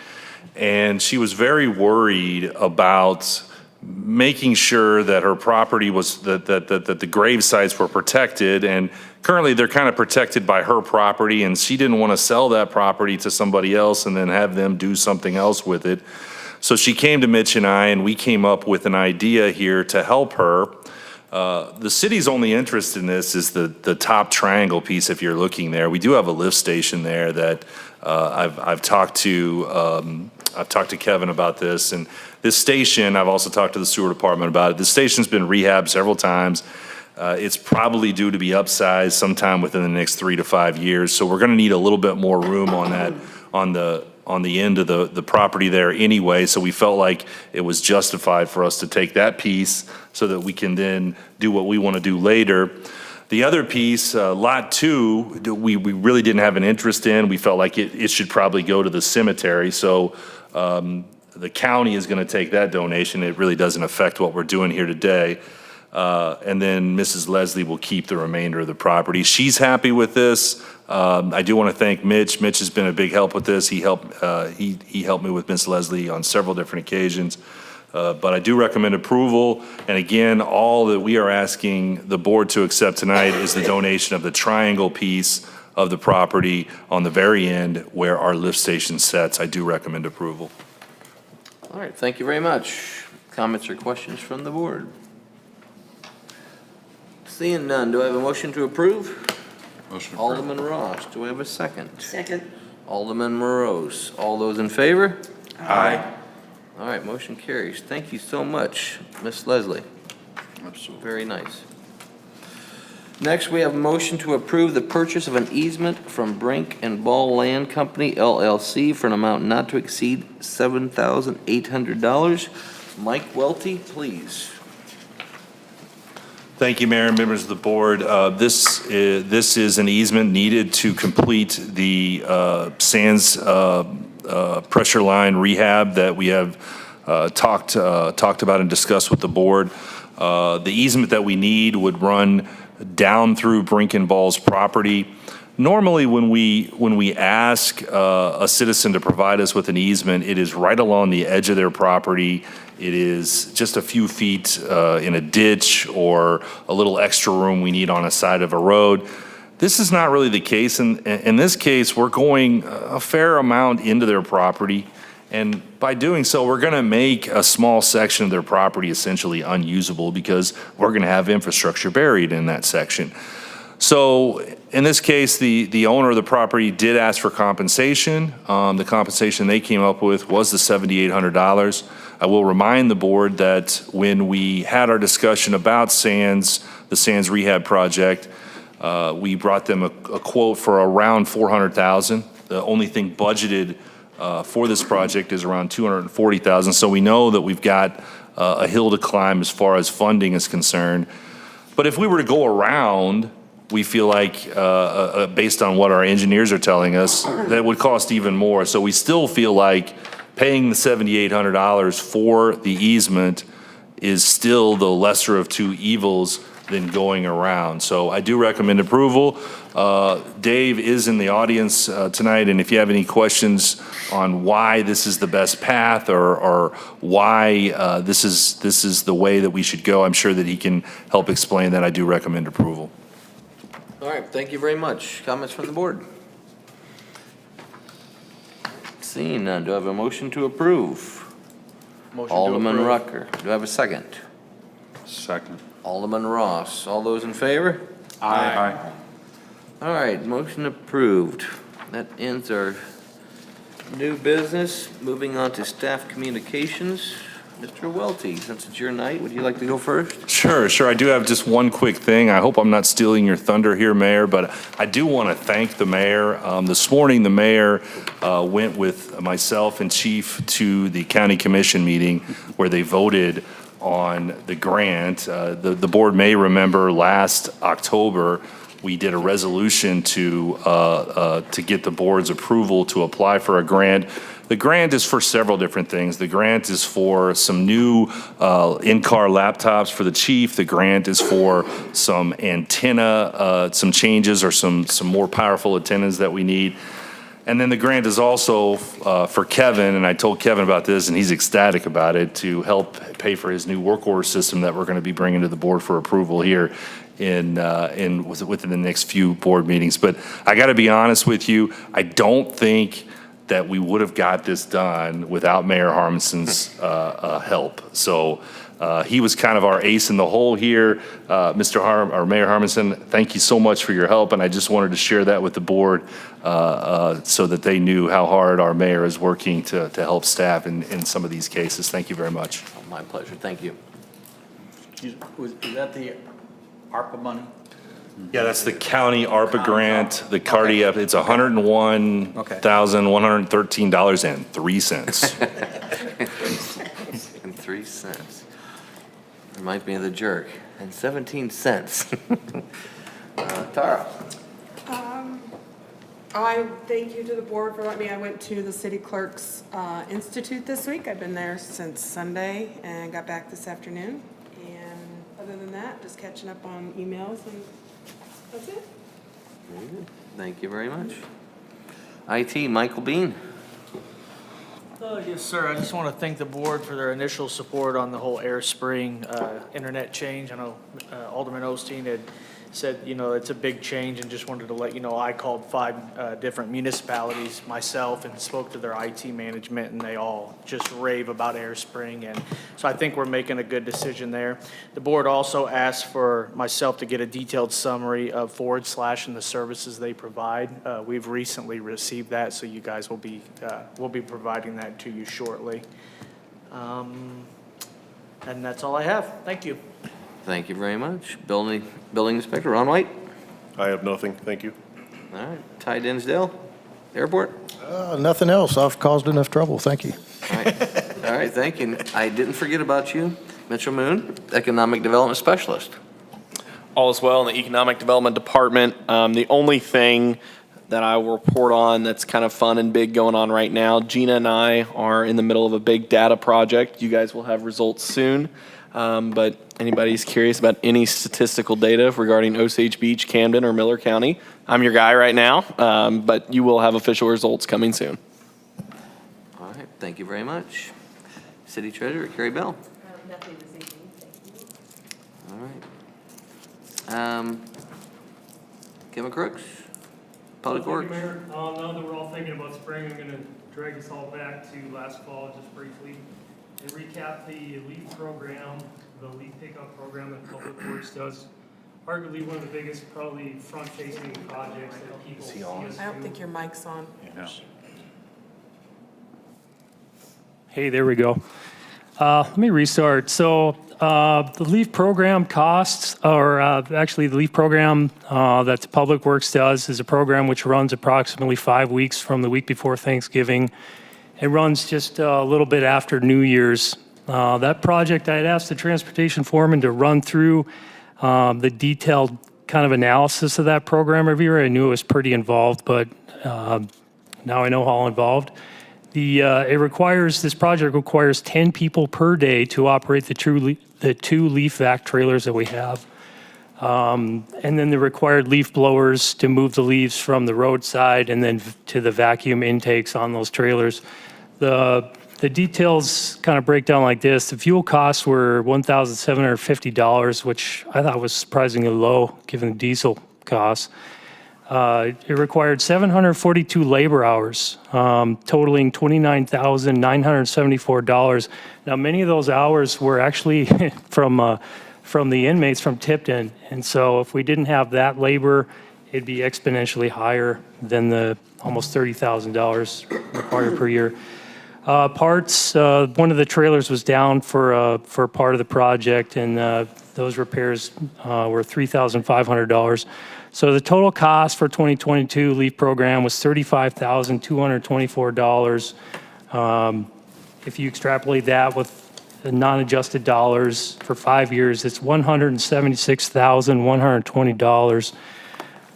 And she was very worried about making sure that her property was, that the grave sites were protected. And currently, they're kind of protected by her property, and she didn't want to sell that property to somebody else and then have them do something else with it. So she came to Mitch and I, and we came up with an idea here to help her. The city's only interest in this is the top triangle piece, if you're looking there. We do have a lift station there that I've talked to Kevin about this, and this station, I've also talked to the sewer department about it. The station's been rehabbed several times. It's probably due to be upsized sometime within the next 3 to 5 years. So we're going to need a little bit more room on that, on the end of the property there anyway. So we felt like it was justified for us to take that piece so that we can then do what we want to do later. The other piece, Lot 2, we really didn't have an interest in. We felt like it should probably go to the cemetery. So the county is going to take that donation. It really doesn't affect what we're doing here today. And then Mrs. Leslie will keep the remainder of the property. She's happy with this. I do want to thank Mitch. Mitch has been a big help with this. He helped me with Miss Leslie on several different occasions. But I do recommend approval. And again, all that we are asking the board to accept tonight is the donation of the triangle piece of the property on the very end where our lift station sets. I do recommend approval. All right, thank you very much. Comments or questions from the board? Seeing none, do I have a motion to approve? Motion approved. Alderman Ross, do I have a second? Second. Alderman Morose, all those in favor? Aye. All right, motion carries. Thank you so much, Miss Leslie. Absolutely. Very nice. Next, we have a motion to approve the purchase of an easement from Brink and Ball Land Company LLC for an amount not to exceed $7,800. Mike Welty, please. Thank you, Mayor and members of the board. This is an easement needed to complete the sands pressure line rehab that we have talked about and discussed with the board. The easement that we need would run down through Brink and Ball's property. Normally, when we ask a citizen to provide us with an easement, it is right along the edge of their property. It is just a few feet in a ditch or a little extra room we need on a side of a road. This is not really the case. In this case, we're going a fair amount into their property. And by doing so, we're going to make a small section of their property essentially unusable because we're going to have infrastructure buried in that section. So in this case, the owner of the property did ask for compensation. The compensation they came up with was the $7,800. I will remind the board that when we had our discussion about sands, the sands rehab project, we brought them a quote for around $400,000. The only thing budgeted for this project is around $240,000. So we know that we've got a hill to climb as far as funding is concerned. But if we were to go around, we feel like, based on what our engineers are telling us, that would cost even more. So we still feel like paying the $7,800 for the easement is still the lesser of two evils than going around. So I do recommend approval. Dave is in the audience tonight, and if you have any questions on why this is the best path or why this is the way that we should go, I'm sure that he can help explain that. I do recommend approval. All right, thank you very much. Comments from the board? Seeing none, do I have a motion to approve? Motion to Alderman approve. Rucker, do I have a second? Second. Alderman Ross, all those in favor? Aye. All right, motion approved. That ends our new business. Moving on to staff communications. Mr. Welty, since it's your night, would you like to go first? Sure. I do have just one quick thing. I hope I'm not stealing your thunder here, Mayor, but I do want to thank the mayor. This morning, the mayor went with myself and Chief to the county commission meeting where they voted on the grant. The board may remember last October, we did a resolution to get the board's approval to apply for a grant. The grant is for several different things. The grant is for some new in-car laptops for the chief. The grant is for some antenna, some changes or some more powerful antennas that we need. And then the grant is also for Kevin, and I told Kevin about this, and he's ecstatic about it, to help pay for his new work order system that we're going to be bringing to the board for approval here within the next few board meetings. But I got to be honest with you, I don't think that we would have got this done without Mayor Harmonson's help. So he was kind of our ace in the hole here. Mayor Harmonson, thank you so much for your help, and I just wanted to share that with the board so that they knew how hard our mayor is working to help staff in some of these cases. Thank you very much. Oh, my pleasure, thank you. Is that the ARPA money? Yeah, that's the county ARPA grant, the cardiac, it's $101,113.03. And 3 cents. Reminds me of the jerk. And 17 cents. Tara? I thank you to the board for letting me, I went to the City Clerk's Institute this week. I've been there since Sunday and got back this afternoon. And other than that, just catching up on emails and that's it. Very good. Thank you very much. IT, Michael Bean. Yes, sir. I just want to thank the board for their initial support on the whole Air Spring internet change. I know Alderman Osteen had said, you know, it's a big change, and just wanted to let you know I called 5 different municipalities myself and spoke to their IT management, and they all just rave about Air Spring. And so I think we're making a good decision there. The board also asked for myself to get a detailed summary of / and the services they provide. We've recently received that, so you guys will be providing that to you shortly. And that's all I have. Thank you. Thank you very much. Building Inspector, Ron White. I have nothing, thank you. All right. Ty Dinsdale, Airport. Nothing else. I've caused enough trouble. Thank you. All right, thank you. I didn't forget about you. Mitchell Moon, Economic Development Specialist. All is well in the Economic Development Department. The only thing that I will report on that's kind of fun and big going on right now, Gina and I are in the middle of a big data project. You guys will have results soon. But anybody's curious about any statistical data regarding Osage Beach, Camden, or Miller County, I'm your guy right now, but you will have official results coming soon. All right, thank you very much. City Treasurer, Carrie Bell. Nothing this evening, thank you. All right. Kevin Crooks, Public Works. Thank you, Mayor. Now that we're all thinking about spring, I'm going to drag us all back to last fall just briefly and recap the LEAF program, the LEAF pickup program that Public Works does. Arguably one of the biggest, probably front-facing projects that people see us do. I don't think your mic's on. Hey, there we go. Let me restart. So the LEAF program costs, or actually the LEAF program that the Public Works does is a program which runs approximately 5 weeks from the week before Thanksgiving. It runs just a little bit after New Year's. That project, I had asked the transportation foreman to run through the detailed kind of analysis of that program every year. I knew it was pretty involved, but now I know how involved. This project requires 10 people per day to operate the 2 leaf vac trailers that we have. And then the required leaf blowers to move the leaves from the roadside and then to the vacuum intakes on those trailers. The details kind of break down like this. The fuel costs were $1,750, which I thought was surprisingly low given the diesel costs. It required 742 labor hours, totaling $29,974. Now, many of those hours were actually from the inmates from Tipton. And so if we didn't have that labor, it'd be exponentially higher than the almost $30,000 required per year. Parts, one of the trailers was down for part of the project, and those repairs were $3,500. So the total cost for 2022 LEAF program was $35,224. If you extrapolate that with the non-adjusted dollars for 5 years, it's $176,120.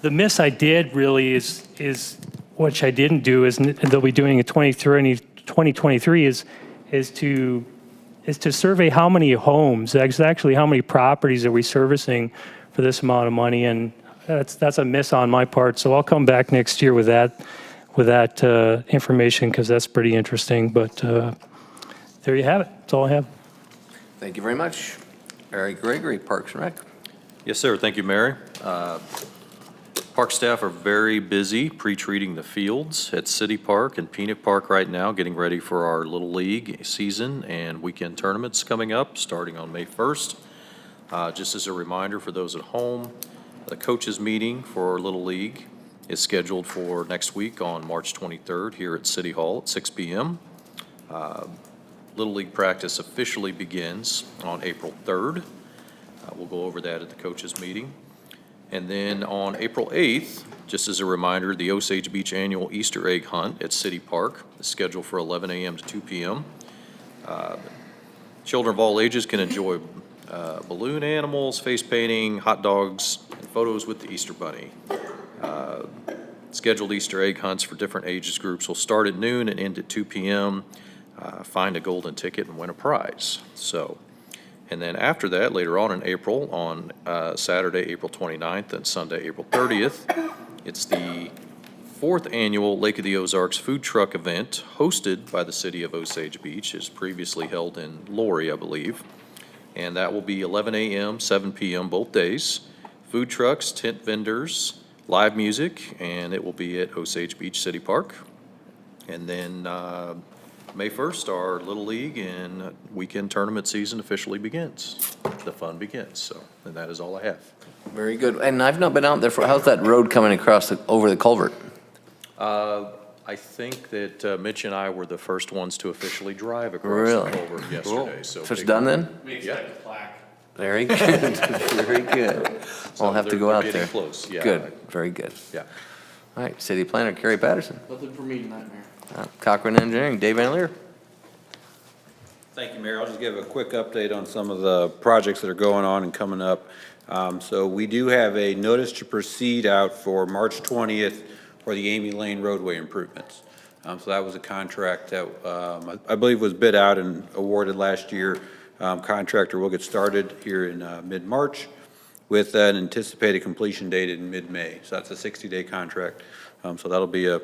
The miss I did really is which I didn't do, is they'll be doing in 2023 is to survey how many homes, actually how many properties are we servicing for this amount of money, and that's a miss on my part. So I'll come back next year with that information, because that's pretty interesting. But there you have it. That's all I have. Thank you very much. Eric Gregory, Parks and Rec. Yes, sir. Thank you, Mary. Park staff are very busy pre-treating the fields at City Park and Peanut Park right now, getting ready for our Little League season and weekend tournaments coming up, starting on May 1st. Just as a reminder for those at home, the coaches meeting for Little League is scheduled for next week on March 23rd here at City Hall at 6 p.m. Little League practice officially begins on April 3rd. We'll go over that at the coaches' meeting. And then on April 8th, just as a reminder, the Osage Beach Annual Easter Egg Hunt at City Park is scheduled for 11 a.m. to 2 p.m. Children of all ages can enjoy balloon animals, face painting, hot dogs, and photos with the Easter Bunny. Scheduled Easter egg hunts for different ages groups will start at noon and end at 2 p.m. Find a golden ticket and win a prize. So, and then after that, later on in April, on Saturday, April 29th and Sunday, April 30th, it's the 4th annual Lake of the Ozarks food truck event hosted by the city of Osage Beach. Is previously held in Lori, I believe. And that will be 11 a.m., 7 p.m. both days. Food trucks, tent vendors, live music, and it will be at Osage Beach City Park. And then May 1st, our Little League and weekend tournament season officially begins. The fun begins, so, and that is all I have. Very good. And I've not been out there for, how's that road coming across over the culvert? I think that Mitch and I were the first ones to officially drive across Really? the culvert yesterday. So So it's big- done then? We expect a plaque. Very good, very good. I'll have to they're- go they're out getting there. close, yeah. Good, very good. Yeah. All right, City Planner Kerry Patterson. Nothing for me tonight, Mayor. Cochran Engineering, Dave Van Leer. Thank you, Mayor. I'll just give a quick update on some of the projects that are going on and coming up. So we do have a notice to proceed out for March 20th for the Amy Lane roadway improvements. So that was a contract that I believe was bid out and awarded last year. Contractor will get started here in mid-March with an anticipated completion date in mid-May. So that's a 60-day contract. So that'll be a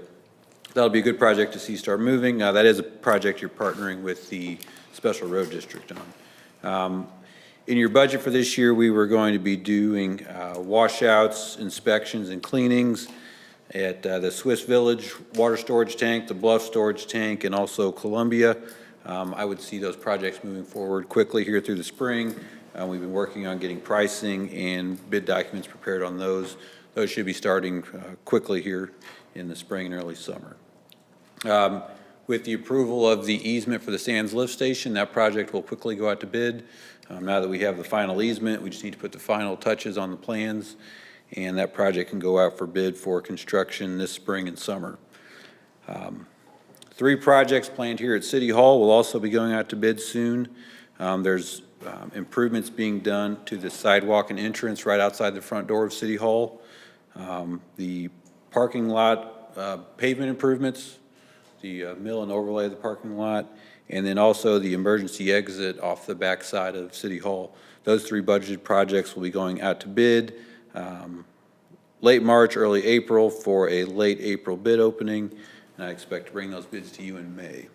good project to see start moving. That is a project you're partnering with the Special Road District on. In your budget for this year, we were going to be doing washouts, inspections, and cleanings at the Swiss Village Water Storage Tank, the Bluff Storage Tank, and also Columbia. I would see those projects moving forward quickly here through the spring. We've been working on getting pricing and bid documents prepared on those. Those should be starting quickly here in the spring and early summer. With the approval of the easement for the Sands Lift Station, that project will quickly go out to bid. Now that we have the final easement, we just need to put the final touches on the plans, and that project can go out for bid for construction this spring and summer. 3 projects planned here at City Hall will also be going out to bid soon. There's improvements being done to the sidewalk and entrance right outside the front door of City Hall. The parking lot pavement improvements, the mill and overlay of the parking lot, and then also the emergency exit off the back side of City Hall. Those 3 budgeted projects will be going out to bid late March, early April for a late April bid opening, and I expect to bring those bids to you in May.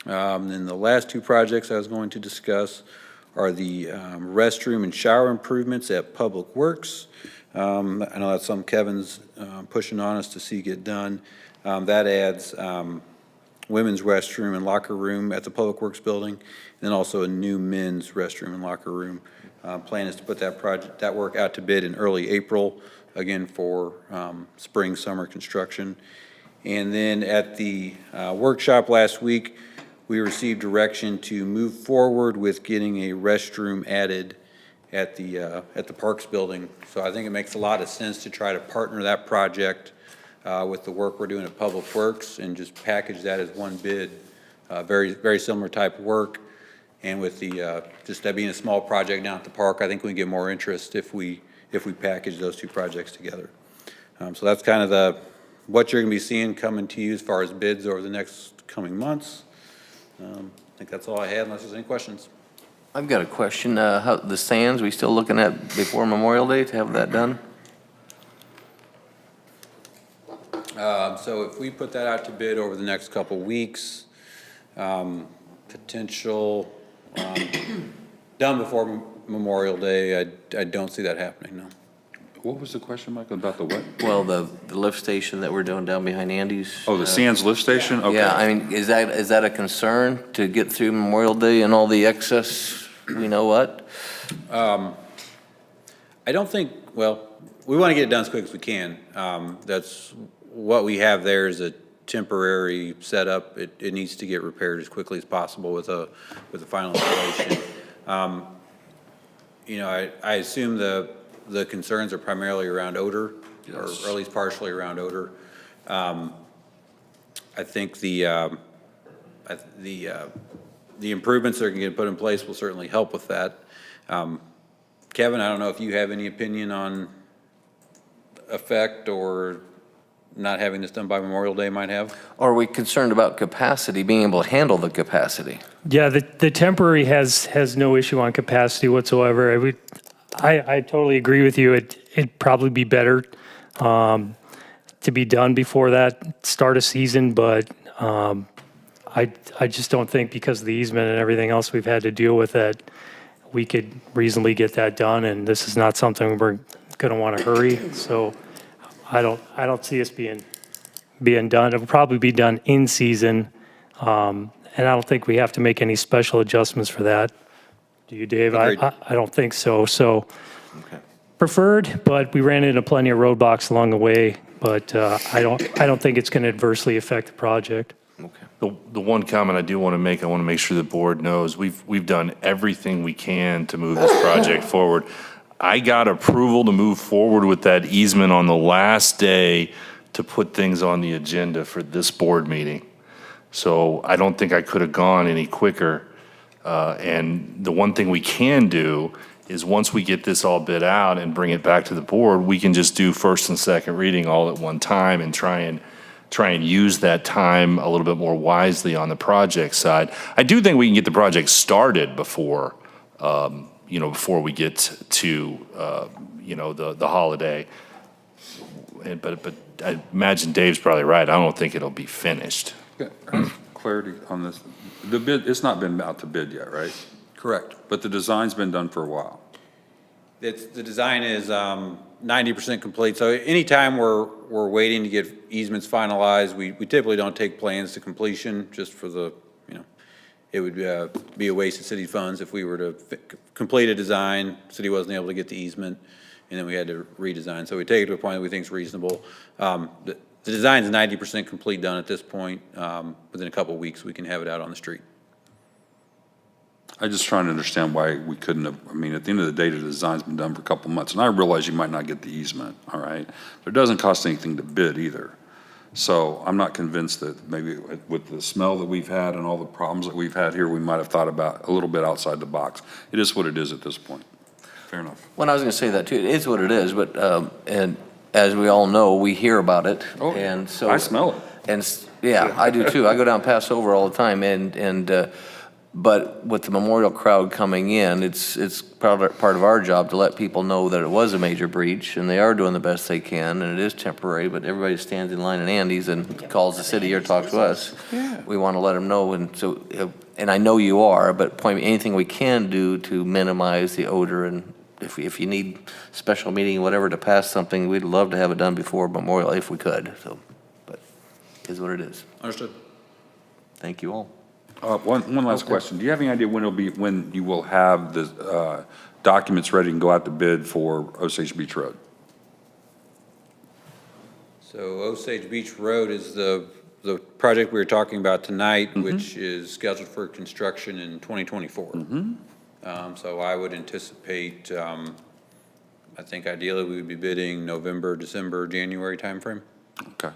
Then the last 2 projects I was going to discuss are the restroom and shower improvements at Public Works. I know that's something Kevin's pushing on us to see get done. That adds women's restroom and locker room at the Public Works building, and then also a new men's restroom and locker room. Plan is to put that work out to bid in early April, again for spring, summer construction. And then at the workshop last week, we received direction to move forward with getting a restroom added at the Parks building. So I think it makes a lot of sense to try to partner that project with the work we're doing at Public Works and just package that as one bid. Very, very similar type of work. And with the, just that being a small project down at the park, I think we can get more interest if we package those 2 projects together. So that's kind of what you're gonna be seeing coming to you as far as bids over the next coming months. I think that's all I had unless there's any questions. I've got a question. How, the sands, we still looking at before Memorial Day to have that done? So if we put that out to bid over the next couple weeks, potential, done before Memorial Day, I don't see that happening, no. What was the question, Michael, about the what? Well, the lift station that we're doing down behind Andy's. Oh, the Sands Lift Station? Okay. Yeah, I mean, is that a concern to get through Memorial Day and all the excess, you know what? I don't think, well, we want to get it done as quick as we can. That's what we have there is a temporary setup. It needs to get repaired as quickly as possible with a final installation. you know, I assume the concerns are primarily around odor, or at least partially around odor. I think the improvements that are going to get put in place will certainly help with that. Kevin, I don't know if you have any opinion on effect or not having this done by Memorial Day might have? Or are we concerned about capacity, being able to handle the capacity? Yeah, the temporary has no issue on capacity whatsoever. I totally agree with you. It'd probably be better to be done before that start of season, but I just don't think because of the easement and everything else we've had to deal with that we could reasonably get that done, and this is not something we're going to want to hurry. So I don't see us being done. It'll probably be done in season, and I don't think we have to make any special adjustments for that. Do you, Dave? I don't think so. So preferred, but we ran into plenty of roadblocks along the way. But I don't think it's going to adversely affect the project. The one comment I do want to make, I want to make sure the board knows, we've done everything we can to move this project forward. I got approval to move forward with that easement on the last day to put things on the agenda for this board meeting. So I don't think I could have gone any quicker. And the one thing we can do is once we get this all bid out and bring it back to the board, we can just do first and second reading all at one time and try and use that time a little bit more wisely on the project side. I do think we can get the project started before, before we get to, the holiday. But I imagine Dave's probably right. I don't think it'll be finished. Clarity on this. The bid, it's not been out to bid yet, right? Correct. But the design's been done for a while. The design is 90% complete. So anytime we're waiting to get easements finalized, we typically don't take plans to completion just for the, it would be a waste of city funds if we were to complete a design, city wasn't able to get the easement, and then we had to redesign. So we take it to a point that we think is reasonable. The design is 90% complete done at this point. Within a couple of weeks, we can have it out on the street. I'm just trying to understand why we couldn't have, at the end of the day, the design's been done for a couple months, and I realize you might not get the easement, all right? But it doesn't cost anything to bid either. So I'm not convinced that maybe with the smell that we've had and all the problems that we've had here, we might have thought about a little bit outside the box. It is what it is at this point. Fair enough. Well, I was going to say that too. It is what it is, but, and as we all know, we hear about it. Oh, and so I smell it. And yeah, I do too. I go down Passover all the time, but with the memorial crowd coming in, it's part of our job to let people know that it was a major breach, and they are doing the best they can, and it is temporary, but everybody stands in line in Andy's and calls the city or talks to us. Yeah. We want to let them know, and so, and I know you are, but anything we can do to minimize the odor, and if you need special meeting, whatever, to pass something, we'd love to have it done before Memorial if we could, so, but it is what it is. Understood. Thank you all. One last question. Do you have any idea when you will have the documents ready and go out to bid for Osage Beach Road? So Osage Beach Road is the project we were talking about tonight, which is scheduled for construction in 2024. So I would anticipate, I think ideally we would be bidding November, December, January timeframe. Okay.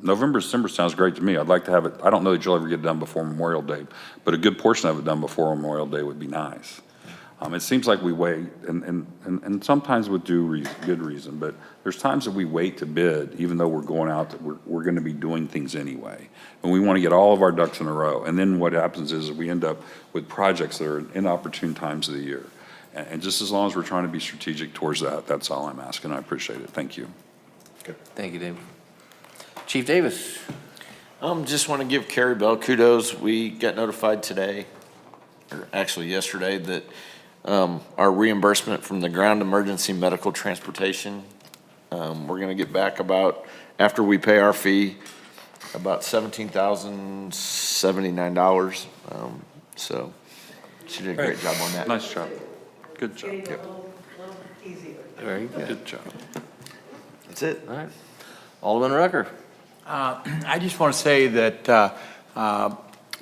November, December sounds great to me. I'd like to have it, I don't know that you'll ever get it done before Memorial Day, but a good portion of it done before Memorial Day would be nice. It seems like we wait, and sometimes with good reason, but there's times that we wait to bid, even though we're going out, that we're going to be doing things anyway. And we want to get all of our ducks in a row. And then what happens is we end up with projects that are inopportune times of the year. And just as long as we're trying to be strategic towards that, that's all I'm asking. I appreciate it. Thank you. Thank you, Dave. Chief Davis. Just want to give Carrie Bell kudos. We got notified today, or actually yesterday, that our reimbursement from the Ground Emergency Medical Transportation, we're going to get back after we pay our fee, about $17,079. So she did a great job on that. Nice job. Good job. Very good. Good job. That's it. All right. Alderman Rucker. I just want to say that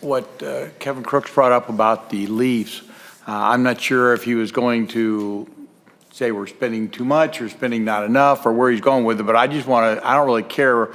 what Kevin Crooks brought up about the leaves, I'm not sure if he was going to say we're spending too much or spending not enough or where he's going with it, but I just want to, I don't really care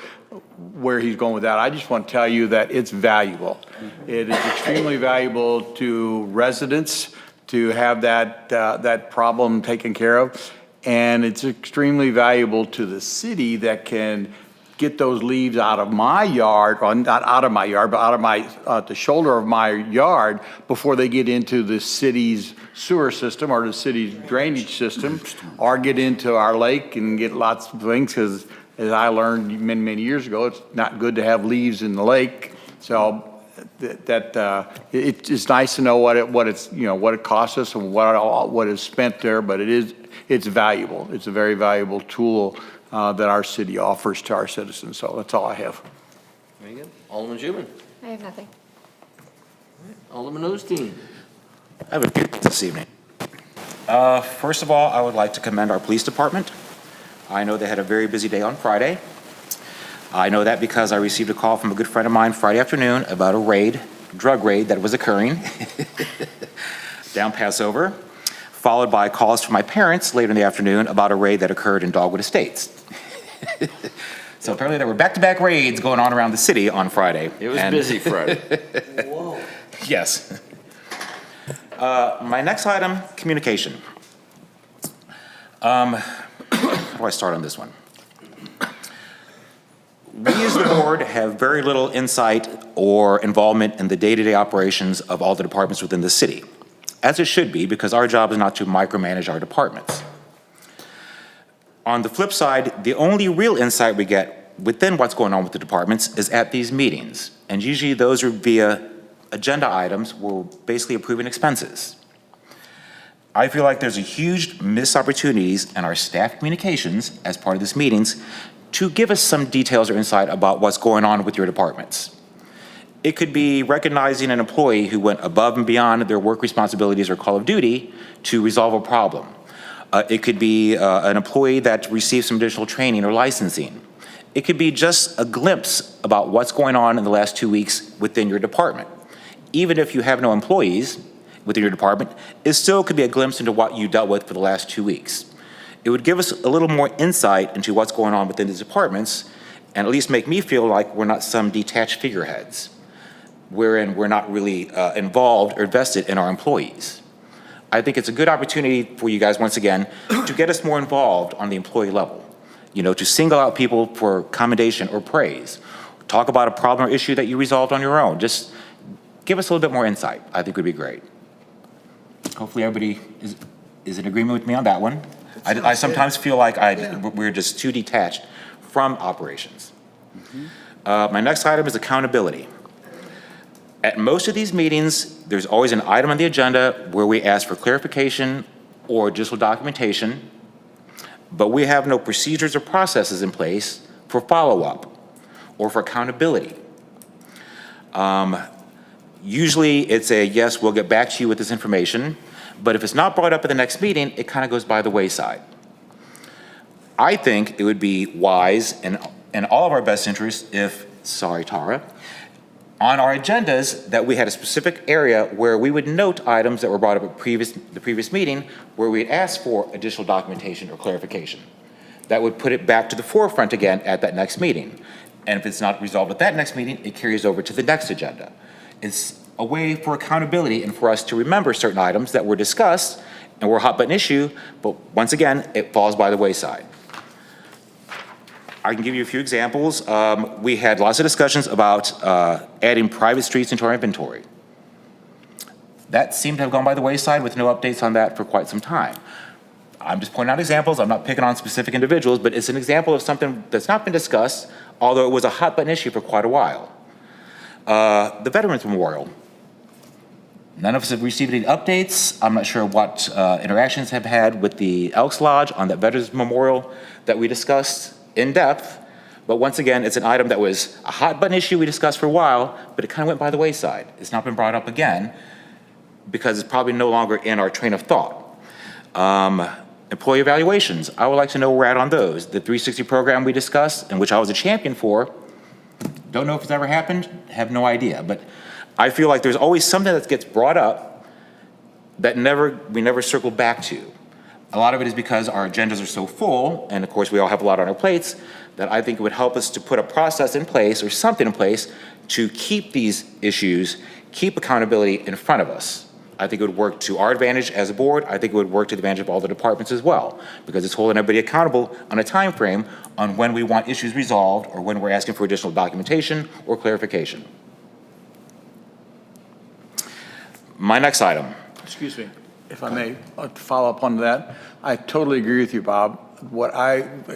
where he's going with that. I just want to tell you that it's valuable. It is extremely valuable to residents to have that problem taken care of. And it's extremely valuable to the city that can get those leaves out of my yard, or not out of my yard, but out of my, the shoulder of my yard before they get into the city's sewer system or the city's drainage system, or get into our lake and get lots of things, because as I learned many, many years ago, it's not good to have leaves in the lake. So it's nice to know what it costs us and what is spent there, but it's valuable. It's a very valuable tool that our city offers to our citizens. So that's all I have. Very good. Alderman Schuman. I have nothing. Alderman Osteen. I have a few this evening. First of all, I would like to commend our police department. I know they had a very busy day on Friday. I know that because I received a call from a good friend of mine Friday afternoon about a drug raid that was occurring down Passover, followed by calls from my parents later in the afternoon about a raid that occurred in Dogwood Estates. So apparently there were back-to-back raids going on around the city on Friday. It was busy Friday. Whoa. Yes. My next item, communication. How do I start on this one? We as the board have very little insight or involvement in the day-to-day operations of all the departments within the city, as it should be, because our job is not to micromanage our departments. On the flip side, the only real insight we get within what's going on with the departments is at these meetings, and usually those are via agenda items where we're basically approving expenses. I feel like there's a huge missed opportunities in our staff communications as part of these meetings to give us some details or insight about what's going on with your departments. It could be recognizing an employee who went above and beyond their work responsibilities or call of duty to resolve a problem. It could be an employee that received some additional training or licensing. It could be just a glimpse about what's going on in the last 2 weeks within your department. Even if you have no employees within your department, it still could be a glimpse into what you dealt with for the last 2 weeks. It would give us a little more insight into what's going on within these departments, and at least make me feel like we're not some detached figureheads, wherein we're not really involved or invested in our employees. I think it's a good opportunity for you guys, once again, to get us more involved on the employee level. To single out people for commendation or praise. Talk about a problem or issue that you resolved on your own. Just give us a little bit more insight. I think would be great. Hopefully everybody is in agreement with me on that one. I sometimes feel like we're just too detached from operations. My next item is accountability. At most of these meetings, there's always an item on the agenda where we ask for clarification or additional documentation, but we have no procedures or processes in place for follow-up or for accountability. Usually it's a, yes, we'll get back to you with this information, but if it's not brought up at the next meeting, it kind of goes by the wayside. I think it would be wise and in all of our best interests if, sorry Tara, on our agendas that we had a specific area where we would note items that were brought up at the previous meeting where we'd ask for additional documentation or clarification. That would put it back to the forefront again at that next meeting. And if it's not resolved at that next meeting, it carries over to the next agenda. It's a way for accountability and for us to remember certain items that were discussed and were a hot button issue, but once again, it falls by the wayside. I can give you a few examples. We had lots of discussions about adding private streets into our inventory. That seemed to have gone by the wayside with no updates on that for quite some time. I'm just pointing out examples. I'm not picking on specific individuals, but it's an example of something that's not been discussed, although it was a hot button issue for quite a while. The Veterans Memorial. None of us have received any updates. I'm not sure what interactions have had with the Elks Lodge on that Veterans Memorial that we discussed in depth. But once again, it's an item that was a hot button issue we discussed for a while, but it kind of went by the wayside. It's not been brought up again because it's probably no longer in our train of thought. Employee evaluations. I would like to know where we're at on those. The 360 program we discussed, and which I was a champion for, don't know if it's ever happened, have no idea. But I feel like there's always something that gets brought up that we never circle back to. A lot of it is because our agendas are so full, and of course, we all have a lot on our plates, that I think it would help us to put a process in place or something in place to keep these issues, keep accountability in front of us. I think it would work to our advantage as a board. I think it would work to the advantage of all the departments as well, because it's holding everybody accountable on a time frame on when we want issues resolved or when we're asking for additional documentation or clarification. My next item. Excuse me, if I may, follow up on that. I totally agree with you, Bob.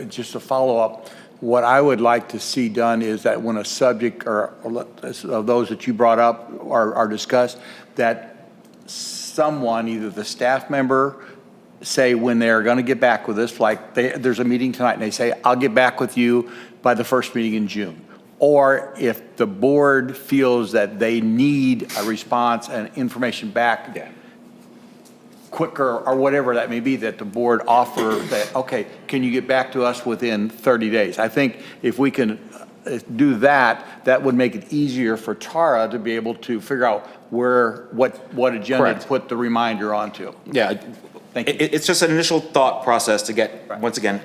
Just to follow up, what I would like to see done is that when a subject or of those that you brought up are discussed, that someone, either the staff member, say when they're going to get back with us, like there's a meeting tonight and they say, I'll get back with you by the first meeting in June. Or if the board feels that they need a response and information back quicker or whatever that may be, that the board offer that, okay, can you get back to us within 30 days? I think if we can do that, that would make it easier for Tara to be able to figure out what agenda Correct. to put the reminder onto. Yeah, Thank you. It's just an initial thought process to get, once again,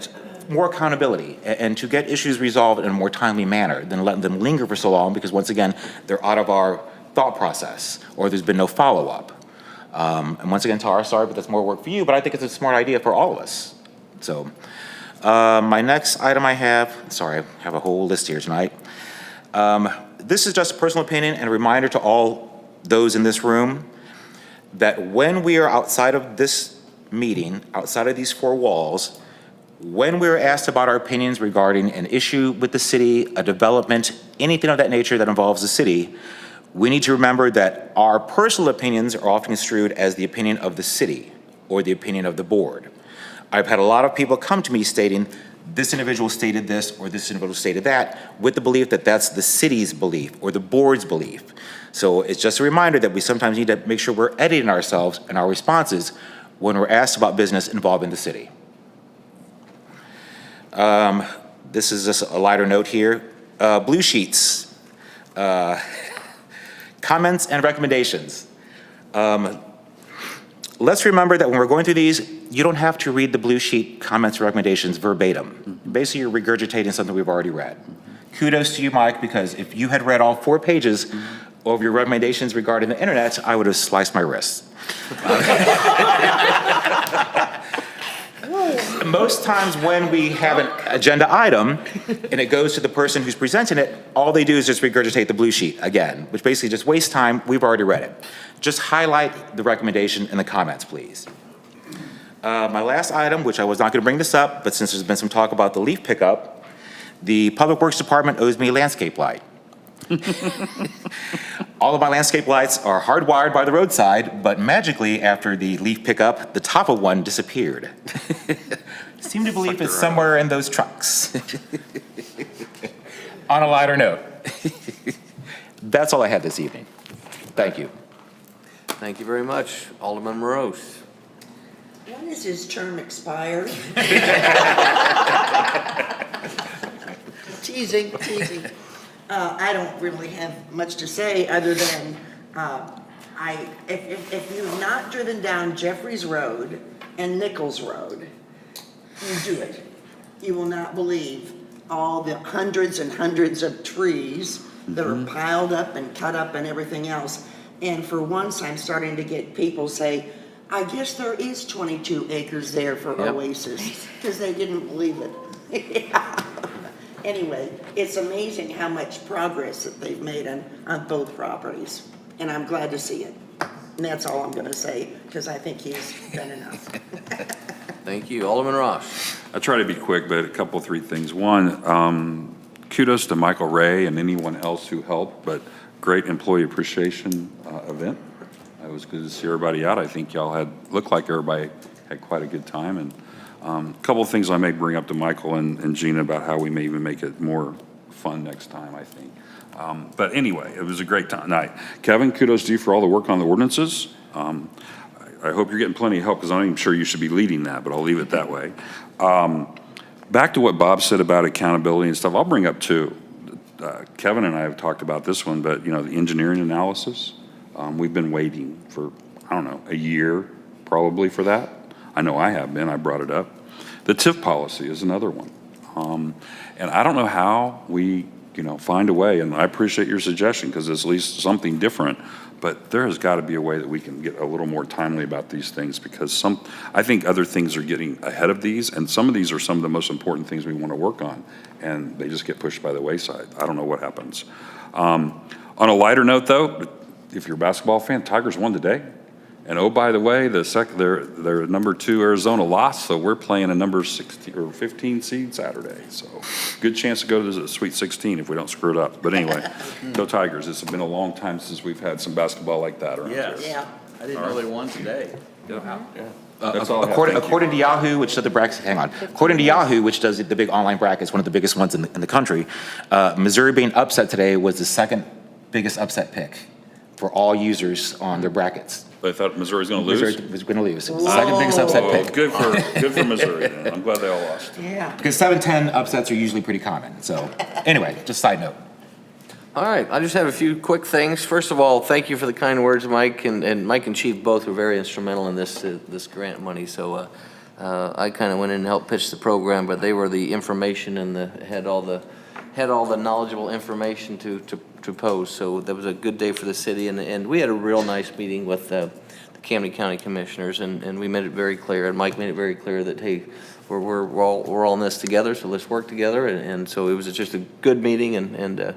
more accountability and to get issues resolved in a more timely manner than letting them linger for so long because, once again, they're out of our thought process or there's been no follow-up. And once again, Tara, sorry, but that's more work for you, but I think it's a smart idea for all of us. So my next item I have, sorry, I have a whole list here tonight. This is just a personal opinion and a reminder to all those in this room that when we are outside of this meeting, outside of these four walls, when we're asked about our opinions regarding an issue with the city, a development, anything of that nature that involves the city, we need to remember that our personal opinions are often construed as the opinion of the city or the opinion of the board. I've had a lot of people come to me stating, this individual stated this or this individual stated that, with the belief that that's the city's belief or the board's belief. So it's just a reminder that we sometimes need to make sure we're editing ourselves and our responses when we're asked about business involving the city. This is just a lighter note here. Blue sheets. Comments and recommendations. Let's remember that when we're going through these, you don't have to read the blue sheet comments and recommendations verbatim. Basically, you're regurgitating something we've already read. Kudos to you, Mike, because if you had read all 4 pages of your recommendations regarding the internet, I would have sliced my wrists. Most times when we have an agenda item and it goes to the person who's presenting it, all they do is just regurgitate the blue sheet again, which basically just wastes time. We've already read it. Just highlight the recommendation in the comments, please. My last item, which I was not going to bring this up, but since there's been some talk about the leaf pickup, the Public Works Department owes me a landscape light. All of my landscape lights are hardwired by the roadside, but magically, after the leaf pickup, the top of one disappeared. Seem to believe it's somewhere in those trucks. On a lighter note, that's all I had this evening. Thank you. Thank you very much. Alderman Morose. When does his term expire? Teasing, teasing. I don't really have much to say other than if you've not driven down Jeffries Road and Nichols Road, you do it. You will not believe all the hundreds and hundreds of trees that are piled up and cut up and everything else. And for once, I'm starting to get people say, I guess there is 22 acres there for Oasis, because they didn't believe it. Anyway, it's amazing how much progress that they've made on both properties, and I'm glad to see it. And that's all I'm going to say, because I think he's done enough. Thank you. Alderman Ross. I try to be quick, but a couple, 3 things. One, kudos to Michael Ray and anyone else who helped, but great employee appreciation event. It was good to see everybody out. I think y'all looked like everybody had quite a good time. And a couple of things I may bring up to Michael and Gina about how we may even make it more fun next time, I think. But anyway, it was a great night. Kevin, kudos to you for all the work on the ordinances. I hope you're getting plenty of help because I'm not even sure you should be leading that, but I'll leave it that way. Back to what Bob said about accountability and stuff, I'll bring up too. Kevin and I have talked about this one, but the engineering analysis, we've been waiting for, I don't know, a year probably for that. I know I have been, I brought it up. The TIF policy is another one. And I don't know how we, find a way, and I appreciate your suggestion because it's at least something different, but there has got to be a way that we can get a little more timely about these things because I think other things are getting ahead of these, and some of these are some of the most important things we want to work on, and they just get pushed by the wayside. I don't know what happens. On a lighter note, though, if you're a basketball fan, Tigers won today. And oh, by the way, their number 2 Arizona lost, so we're playing a number 16 or 15 seed Saturday. So good chance to go to the Sweet 16 if we don't screw it up. But anyway, go Tigers. It's been a long time since we've had some basketball like that around here. Yeah. I didn't know they won today. That's all I have. Thank you. According to Yahoo, which does the brackets, hang on. According to Yahoo, which does the big online brackets, one of the biggest ones in the country, Missouri being upset today was the second biggest upset pick for all users on their brackets. They thought Missouri was going to lose? Missouri was going to lose. Second biggest upset pick. Good for Missouri, then. I'm glad they all lost. Yeah. Because 7-10 upsets are usually pretty common. So anyway, just side note. All right, I just have a few quick things. First of all, thank you for the kind words, Mike, and Mike and Chief both were very instrumental in this grant money. So I kind of went in and helped pitch the program, but they were the information and had all the knowledgeable information to pose. So that was a good day for the city, and we had a real nice meeting with the Camden County Commissioners, and we made it very clear, and Mike made it very clear that, hey, we're all in this together, so let's work together, and so it was just a good meeting, and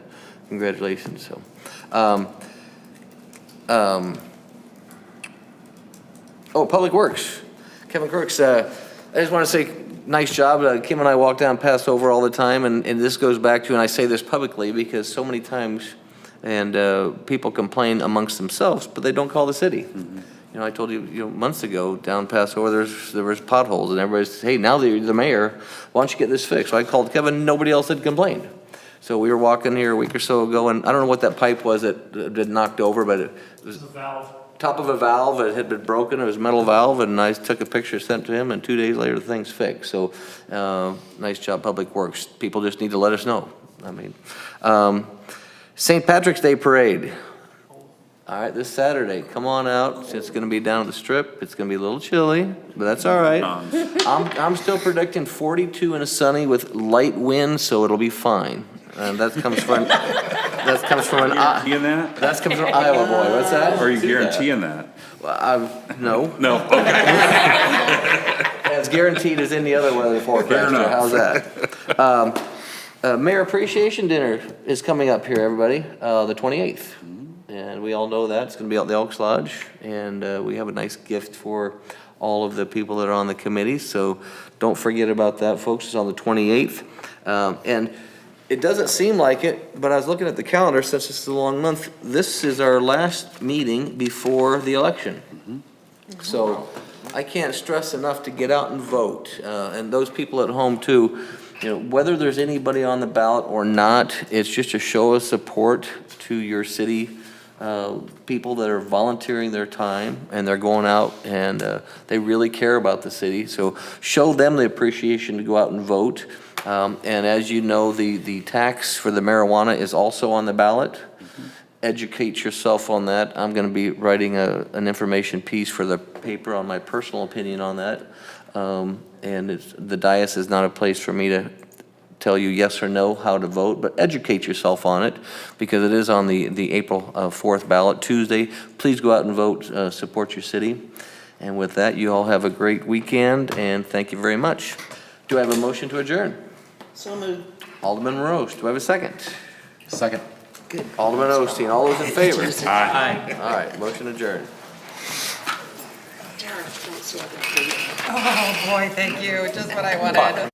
congratulations. So, Public Works, Kevin Crooks, I just want to say, nice job. Kim and I walk down Passover all the time, and this goes back to, and I say this publicly because so many times, and people complain amongst themselves, but they don't call the city. I told you, months ago down Passover, there was potholes, and everybody said, hey, now that you're the mayor, why don't you get this fixed? So I called Kevin, nobody else had complained. So we were walking here a week or so ago, and I don't know what that pipe was that knocked over, but it was a valve. Top of a valve. It had been broken. It was a metal valve, and I took a picture, sent it to him, and 2 days later, the thing's fixed. So nice job, Public Works. People just need to let us know. St. Patrick's Day Parade. All right, this Saturday, come on out. It's going to be down at the Strip. It's going to be a little chilly, but that's all right. I'm still predicting 42 and a sunny with light wind, so it'll be fine. And that comes from an Guaranteeing that? That comes from Iowa boy. What's that? Are you guaranteeing that? Well, no. No, okay. As guaranteed as any other weather forecaster. How's that? Mayor Appreciation Dinner is coming up here, everybody, the 28th. And we all know that. It's going to be at the Elks Lodge. And we have a nice gift for all of the people that are on the committee. So don't forget about that, folks. It's on the 28th. And it doesn't seem like it, but I was looking at the calendar since this is a long month. This is our last meeting before the election. So I can't stress enough to get out and vote. And those people at home too, whether there's anybody on the ballot or not, it's just a show of support to your city people that are volunteering their time and they're going out and they really care about the city. So show them the appreciation to go out and vote. And as you know, the tax for the marijuana is also on the ballot. Educate yourself on that. I'm going to be writing an information piece for the paper on my personal opinion on that. And the dais is not a place for me to tell you yes or no how to vote, but educate yourself on it because it is on the April 4th ballot, Tuesday. Please go out and vote, support your city. And with that, you all have a great weekend, and thank you very much. Do I have a motion to adjourn? So moved. Alderman Rose, do I have a second? Second. Good. Alderman Osteen, all those in favor? Aye. All right, motion adjourned. Derek, don't say that. Oh, boy, thank you. Just what I wanted.